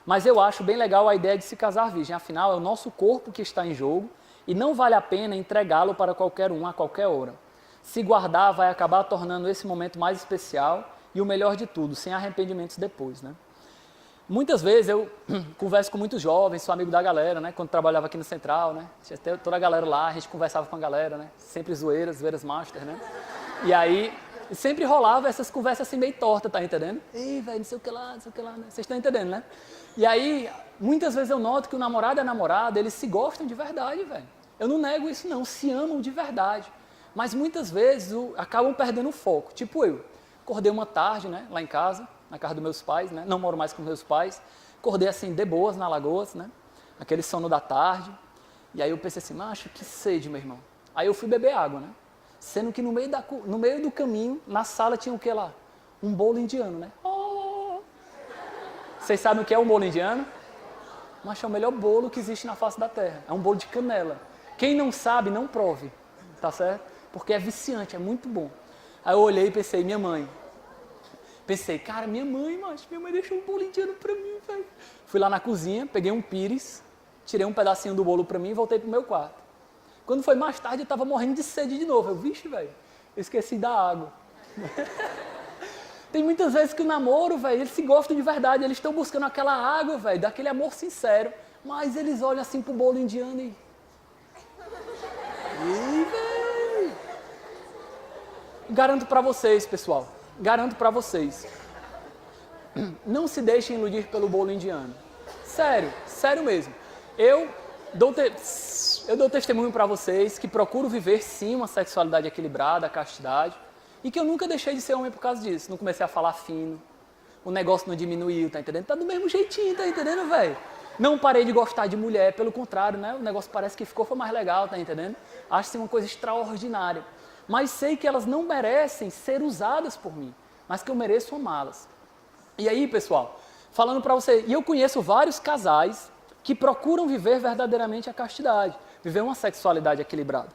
[SPEAKER 1] Mas eu acho bem legal a ideia de se casar virgem, afinal é o nosso corpo que está em jogo e não vale a pena entregá-lo para qualquer um a qualquer hora. Se guardar vai acabar tornando esse momento mais especial e o melhor de tudo, sem arrependimentos depois, né? Muitas vezes eu converso com muitos jovens, sou amigo da galera, né? Quando trabalhava aqui no Central, né? Tinha toda a galera lá, a gente conversava com a galera, né? Sempre zoeiras master, né? E aí, sempre rolava essas conversas assim meio tortas, tá entendendo? Ei, velho, não sei o que lá, né? Vocês estão entendendo, né? E aí, muitas vezes eu noto que o namorado e a namorada, eles se gostam de verdade, velho. Eu não nego isso não, se amam de verdade. Mas muitas vezes acabam perdendo o foco. Tipo eu, acordei uma tarde, né? Lá em casa, na casa dos meus pais, né? Não moro mais com meus pais. Acordei assim, de boas, na Lagoas, né? Aquele sono da tarde. E aí eu pensei assim, macho, que sede, meu irmão. Aí eu fui beber água, né? Sendo que no meio do caminho, na sala tinha o que lá? Um bolo indiano, né? Oh! Vocês sabem o que é um bolo indiano? Macho, é o melhor bolo que existe na face da terra. É um bolo de canela. Quem não sabe, não prove. Tá certo? Porque é viciante, é muito bom. Aí eu olhei e pensei, minha mãe. Pensei, cara, minha mãe deixou um bolo indiano pra mim, velho. Fui lá na cozinha, peguei um pires, tirei um pedacinho do bolo pra mim e voltei pro meu quarto. Quando foi mais tarde, eu tava morrendo de sede de novo. Eu, vixe, velho, eu esqueci da água. Tem muitas vezes que o namoro, velho, eles se gostam de verdade, eles estão buscando aquela água, velho, daquele amor sincero, mas eles olham assim pro bolo indiano e... Ih, velho! Garanto pra vocês, pessoal. Garanto para vocês, não se deixem iludir pelo bolo indiano. Sério, sério mesmo. Eu dou testemunho para vocês que procuro viver sim uma sexualidade equilibrada, a castidade, e que eu nunca deixei de ser homem por causa disso. Não comecei a falar fino, o negócio não diminuiu, tá entendendo? Tá do mesmo jeitinho, tá entendendo, velho? Não parei de gostar de mulher, pelo contrário, né? O negócio parece que foi mais legal, tá entendendo? Acho assim uma coisa extraordinária. Mas sei que elas não merecem ser usadas por mim, mas que eu mereço amá-las. E aí, pessoal, falando para você, e eu conheço vários casais que procuram viver verdadeiramente a castidade, viver uma sexualidade equilibrada,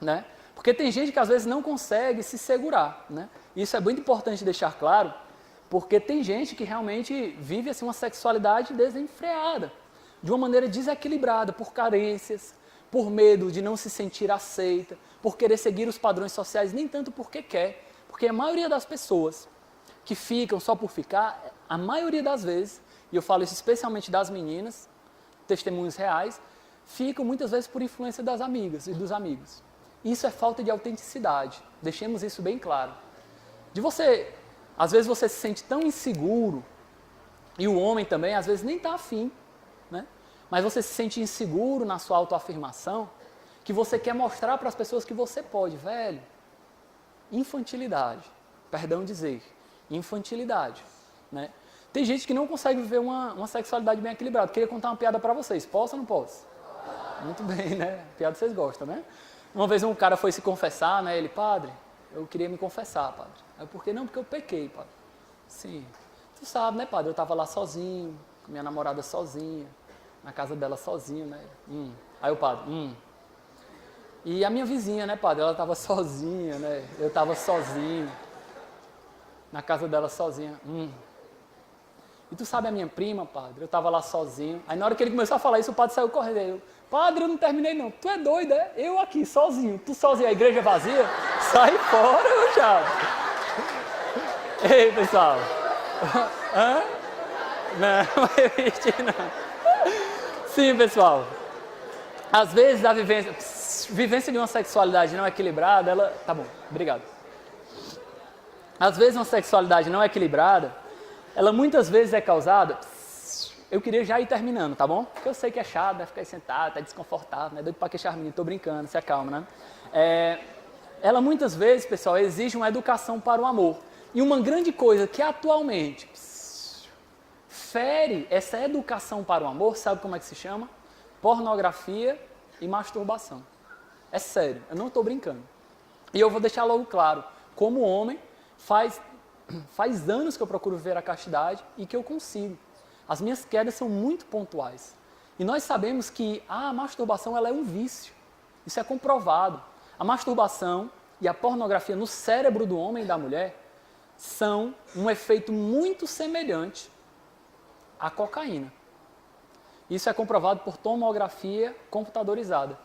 [SPEAKER 1] né? Porque tem gente que às vezes não consegue se segurar, né? Isso é muito importante deixar claro, porque tem gente que realmente vive assim uma sexualidade desenfreada, de uma maneira desequilibrada, por carências, por medo de não se sentir aceita, por querer seguir os padrões sociais, nem tanto porque quer, porque a maioria das pessoas que ficam só por ficar, a maioria das vezes, e eu falo isso especialmente das meninas, testemunhos reais, ficam muitas vezes por influência das amigas e dos amigos. Isso é falta de autenticidade, deixemos isso bem claro. Às vezes você se sente tão inseguro, e o homem também, às vezes nem está afim, né? Mas você se sente inseguro na sua autoafirmação, que você quer mostrar para as pessoas que você pode, velho. Infantilidade, perdão dizer, infantilidade, né? Tem gente que não consegue viver uma sexualidade bem equilibrada. Queria contar uma piada para vocês, posso ou não posso? Muito bem, né? Piada vocês gostam, né? Uma vez um cara foi se confessar, né? Ele, padre, eu queria me confessar, padre. Aí, por que não? Porque eu pequei, padre. Sim. Tu sabe, né, padre? Eu estava lá sozinho, com minha namorada sozinha, na casa dela sozinho, né? Aí o padre, E a minha vizinha, né, padre? Ela estava sozinha, né? Eu estava sozinho, na casa dela sozinha. E tu sabe a minha prima, padre? Eu estava lá sozinho. Aí na hora que ele começou a falar isso, o padre saiu correndo. Eu, padre, eu não terminei não. Tu é doido, é? Eu aqui, sozinho. Tu sozinho, a igreja vazia? Sai fora, meu chave. Ei, pessoal. Hã? Não, não existe não. Sim, pessoal. Às vezes a vivência de uma sexualidade não equilibrada, ela... Tá bom, obrigado. Às vezes uma sexualidade não equilibrada, ela muitas vezes é causada... Eu queria já ir terminando, tá bom? Porque eu sei que é chato, vai ficar aí sentado, tá desconfortável, né? Doido pra queixar menino, tô brincando, se acalma, né? Ela muitas vezes, pessoal, exige uma educação para o amor. E uma grande coisa que atualmente fere essa educação para o amor, sabe como é que se chama? Pornografia e masturbação. É sério, eu não estou brincando. E eu vou deixar logo claro, como homem, faz anos que eu procuro viver a castidade e que eu consigo. As minhas quedas são muito pontuais. E nós sabemos que a masturbação ela é um vício. Isso é comprovado. A masturbação e a pornografia no cérebro do homem e da mulher são um efeito muito semelhante à cocaína. Isso é comprovado por tomografia computadorizada.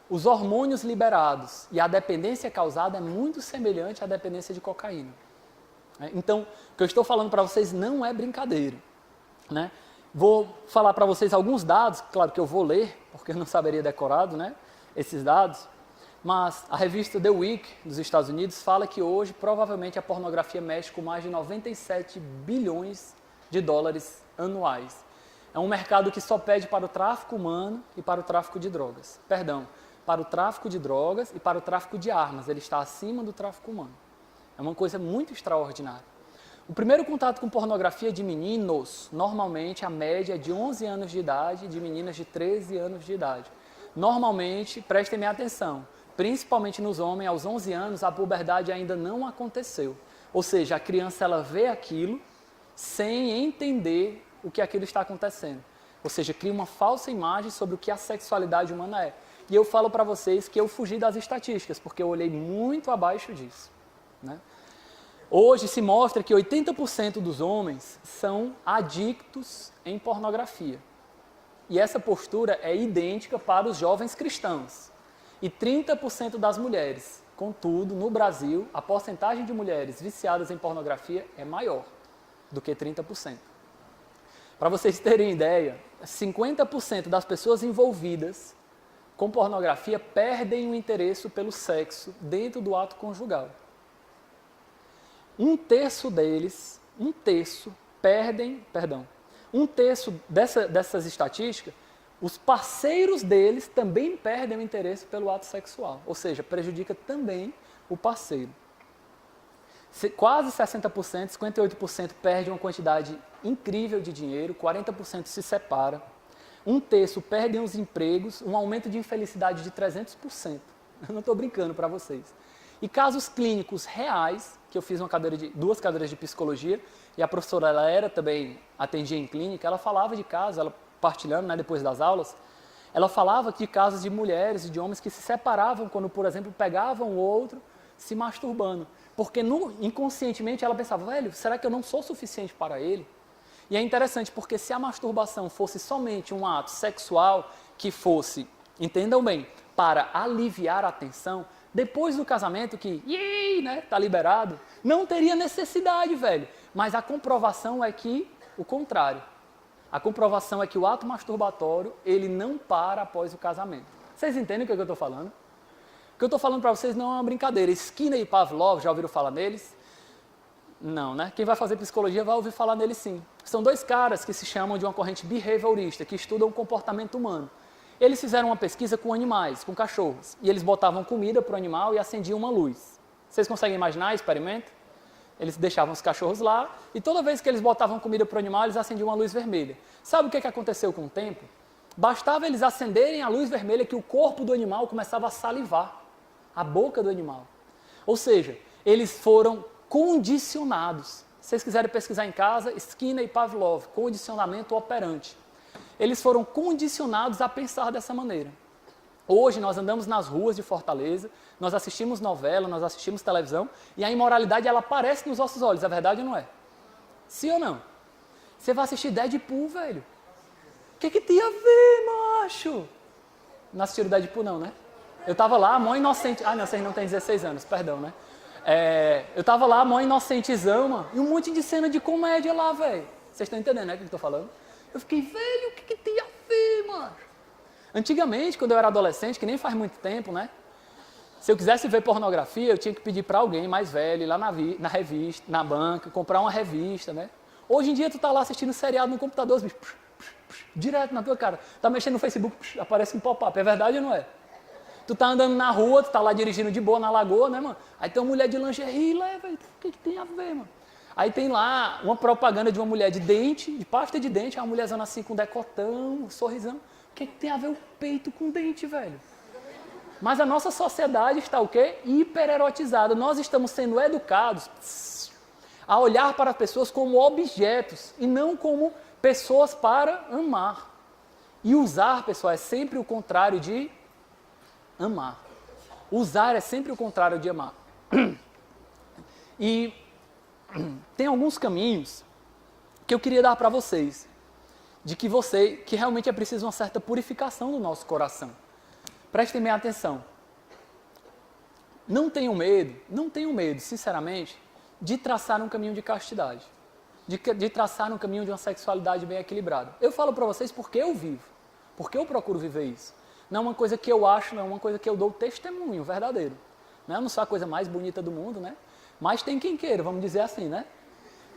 [SPEAKER 1] Os hormônios liberados e a dependência causada é muito semelhante à dependência de cocaína. Então, o que eu estou falando para vocês não é brincadeira, né? Vou falar para vocês alguns dados, claro que eu vou ler, porque eu não saberia decorado, né, esses dados, mas a revista The Week dos Estados Unidos fala que hoje provavelmente a pornografia mexe com mais de 97 bilhões de dólares anuais. É um mercado que só pede para o tráfico humano e para o tráfico de drogas. Perdão, para o tráfico de drogas e para o tráfico de armas. Ele está acima do tráfico humano. É uma coisa muito extraordinária. O primeiro contato com pornografia de meninos, normalmente a média é de 11 anos de idade e de meninas de 13 anos de idade. Normalmente, prestem minha atenção, principalmente nos homens, aos 11 anos a puberdade ainda não aconteceu. Ou seja, a criança ela vê aquilo sem entender o que aquilo está acontecendo. Ou seja, cria uma falsa imagem sobre o que a sexualidade humana é. E eu falo para vocês que eu fugi das estatísticas, porque eu olhei muito abaixo disso, né? Hoje se mostra que 80% dos homens são adictos em pornografia. E essa postura é idêntica para os jovens cristãos. E 30% das mulheres. Contudo, no Brasil, a porcentagem de mulheres viciadas em pornografia é maior do que 30%. Para vocês terem ideia, 50% das pessoas envolvidas com pornografia perdem o interesse pelo sexo dentro do ato conjugal. Um terço dessas estatísticas, os parceiros deles também perdem o interesse pelo ato sexual, ou seja, prejudica também o parceiro. Quase 60%, 58% perde uma quantidade incrível de dinheiro, 40% se separa, um terço perdem os empregos, um aumento de infelicidade de 300%. Eu não estou brincando para vocês. E casos clínicos reais, que eu fiz duas cadeiras de psicologia, e a professora ela também atendia em clínica, ela falava de casos, ela partilhando, né, depois das aulas, ela falava de casos de mulheres e de homens que se separavam quando, por exemplo, pegavam o outro se masturbando. Porque inconscientemente ela pensava, velho, será que eu não sou suficiente para ele? E é interessante porque se a masturbação fosse somente um ato sexual que fosse, entendam bem, para aliviar a tensão, depois do casamento que, né, tá liberado, não teria necessidade, velho. Mas a comprovação é que o contrário. A comprovação é que o ato masturbatório, ele não para após o casamento. Vocês entendem o que eu estou falando? O que eu estou falando para vocês não é uma brincadeira. Skinner e Pavlov, já ouviram falar neles? Não, né? Quem vai fazer psicologia vai ouvir falar neles sim. São dois caras que se chamam de uma corrente behaviorista, que estudam o comportamento humano. Eles fizeram uma pesquisa com animais, com cachorros, e eles botavam comida para o animal e acendiam uma luz. Vocês conseguem imaginar o experimento? Eles deixavam os cachorros lá, e toda vez que eles botavam comida para o animal, eles acendiam uma luz vermelha. Sabe o que aconteceu com o tempo? Bastava eles acenderem a luz vermelha que o corpo do animal começava a salivar, a boca do animal. Ou seja, eles foram condicionados. Se vocês quiserem pesquisar em casa, Skinner e Pavlov, condicionamento operante. Eles foram condicionados a pensar dessa maneira. Hoje nós andamos nas ruas de Fortaleza, nós assistimos novela, nós assistimos televisão, e a imoralidade ela aparece nos nossos olhos, é verdade ou não é? Sim ou não? Você vai assistir Deadpool, velho. O que tem a ver, macho? Não assistiram Deadpool não, né? Eu tava lá, mó inocente. Ah, não, vocês não têm 16 anos, perdão, né? Eu tava lá, mó inocentezão, mano, e um monte de cena de comédia lá, velho. Vocês estão entendendo, né, o que eu tô falando? Eu fiquei, velho, o que tem a ver, mano? Antigamente, quando eu era adolescente, que nem faz muito tempo, né? Se eu quisesse ver pornografia, eu tinha que pedir para alguém mais velho, ir lá na revista, na banca, comprar uma revista, né? Hoje em dia, tu tá lá assistindo seriado no computador, os bichos, direto na tua cara. Tá mexendo no Facebook, aparece um pop-up. É verdade ou não é? Tu tá andando na rua, tu tá lá dirigindo de boa na lagoa, né, mano? Aí tem uma mulher de lingerie lá, velho, o que tem a ver, mano? Aí tem lá uma propaganda de uma mulher de dente, de pasta de dente, uma mulherzona assim com decotão, um sorrisão. O que tem a ver o peito com dente, velho? Mas a nossa sociedade está o quê? Hipererotizada. Nós estamos sendo educados a olhar para as pessoas como objetos e não como pessoas para amar. E usar, pessoal, é sempre o contrário de amar. Usar é sempre o contrário de amar. E tem alguns caminhos que eu queria dar para vocês, de que realmente é preciso uma certa purificação do nosso coração. Prestem bem atenção. Não tenham medo, sinceramente, de traçar um caminho de castidade, de traçar um caminho de uma sexualidade bem equilibrada. Eu falo para vocês porque eu vivo, porque eu procuro viver isso. Não é uma coisa que eu acho, não é uma coisa que eu dou testemunho verdadeiro. Né? Eu não sou a coisa mais bonita do mundo, né? Mas tem quem queira, vamos dizer assim, né?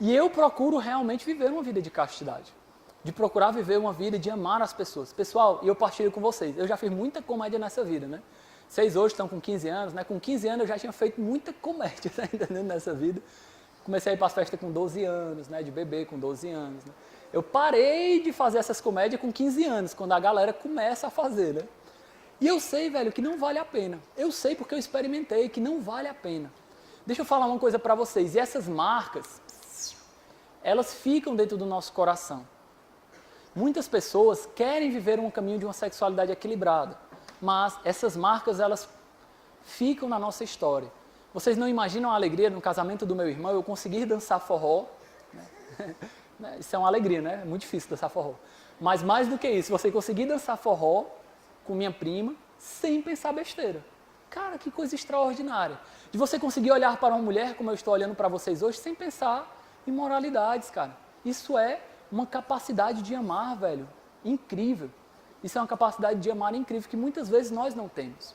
[SPEAKER 1] E eu procuro realmente viver uma vida de castidade. De procurar viver uma vida de amar as pessoas. Pessoal, e eu partilho com vocês, eu já fiz muita comédia nessa vida, né? Vocês hoje estão com 15 anos, né? Com 15 anos eu já tinha feito muita comédia, tá entendendo? Nessa vida. Comecei a ir para as festas com 12 anos, né? De bebê com 12 anos, né? Eu parei de fazer essas comédias com 15 anos, quando a galera começa a fazer, né? E eu sei, velho, que não vale a pena. Eu sei porque eu experimentei que não vale a pena. Deixa eu falar uma coisa para vocês. E essas marcas, elas ficam dentro do nosso coração. Muitas pessoas querem viver um caminho de uma sexualidade equilibrada, mas essas marcas, elas ficam na nossa história. Vocês não imaginam a alegria no casamento do meu irmão, eu conseguir dançar forró, né? Isso é uma alegria, né? É muito difícil dançar forró. Mas mais do que isso, você conseguir dançar forró com minha prima, sem pensar besteira. Cara, que coisa extraordinária. De você conseguir olhar para uma mulher, como eu estou olhando para vocês hoje, sem pensar em moralidades, cara. Isso é uma capacidade de amar, velho, incrível. Isso é uma capacidade de amar incrível que muitas vezes nós não temos.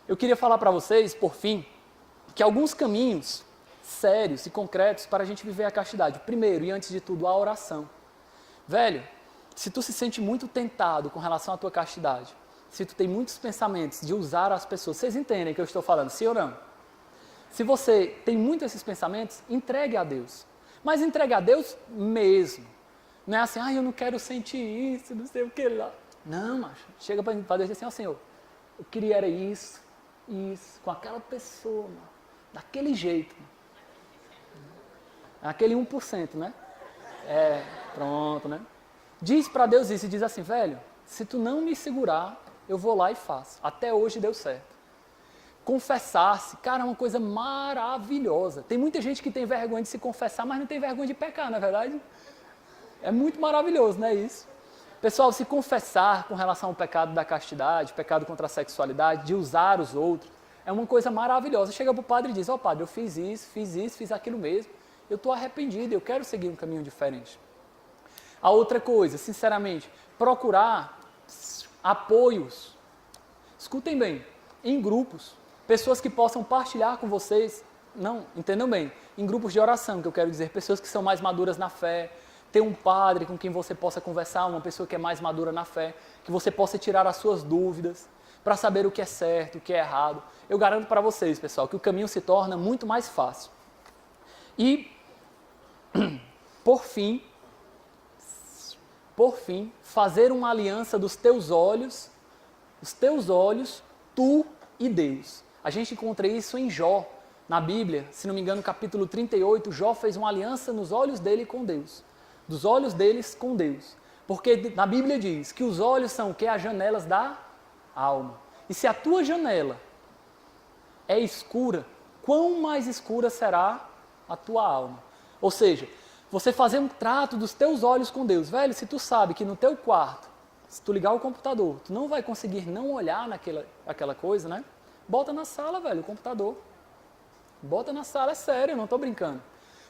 [SPEAKER 1] Eu queria falar para vocês, por fim, que alguns caminhos sérios e concretos para a gente viver a castidade. Primeiro, e antes de tudo, a oração. Velho, se tu se sente muito tentado com relação à tua castidade, se tu tem muitos pensamentos de usar as pessoas, vocês entendem o que eu estou falando, sim ou não? Se você tem muitos esses pensamentos, entregue a Deus. Mas entregue a Deus mesmo. Não é assim, eu não quero sentir isso, não sei o que lá. Não, macho. Chega para Deus e diz assim, ó Senhor, eu queria era isso, com aquela pessoa, mano, daquele jeito. Aquele 1%, né? Pronto, né? Diz para Deus isso e diz assim, velho, se tu não me segurar, eu vou lá e faço. Até hoje deu certo. Confessar-se, cara, é uma coisa maravilhosa. Tem muita gente que tem vergonha de se confessar, mas não tem vergonha de pecar, não é verdade? É muito maravilhoso, não é isso? Pessoal, se confessar com relação ao pecado da castidade, pecado contra a sexualidade, de usar os outros, é uma coisa maravilhosa. Chega para o padre e diz, padre, eu fiz isso, fiz aquilo mesmo, eu estou arrependido, eu quero seguir um caminho diferente. A outra coisa, sinceramente, procurar apoios. Escutem bem, em grupos, pessoas que possam partilhar com vocês, não, entendam bem, em grupos de oração, que eu quero dizer, pessoas que são mais maduras na fé, ter um padre com quem você possa conversar, uma pessoa que é mais madura na fé, que você possa tirar as suas dúvidas, para saber o que é certo, o que é errado. Eu garanto para vocês, pessoal, que o caminho se torna muito mais fácil. E, por fim, fazer uma aliança dos teus olhos, tu e Deus. A gente encontra isso em Jó, na Bíblia, se não me engano, capítulo 38, Jó fez uma aliança nos olhos dele com Deus, dos olhos deles com Deus. Porque na Bíblia diz que os olhos são o quê? As janelas da alma. E se a tua janela é escura, quão mais escura será a tua alma? Ou seja, você fazer um trato dos teus olhos com Deus. Velho, se tu sabe que no teu quarto, se tu ligar o computador, tu não vai conseguir não olhar naquela coisa, né? Bota na sala, velho, o computador. Bota na sala, é sério, eu não tô brincando.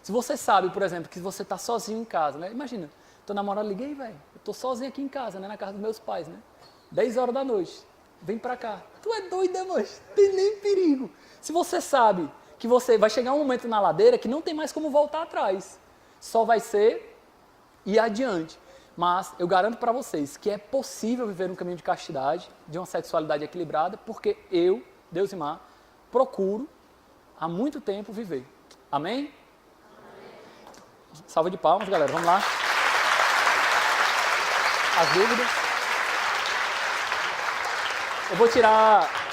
[SPEAKER 1] Se você sabe, por exemplo, que você tá sozinho em casa, né? Imagina, teu namorado liguei, velho, eu tô sozinho aqui em casa, né? Na casa dos meus pais, né? 10 horas da noite, vem pra cá. Tu é doida, moço, tem nem perigo. Se você sabe que você vai chegar um momento na ladeira que não tem mais como voltar atrás. Só vai ser ir adiante. Mas eu garanto para vocês que é possível viver um caminho de castidade, de uma sexualidade equilibrada, porque eu, Deusimar, procuro há muito tempo viver. Amém? Amém. Salva de palmas, galera. Vamos lá. As dúvidas? Eu vou tirar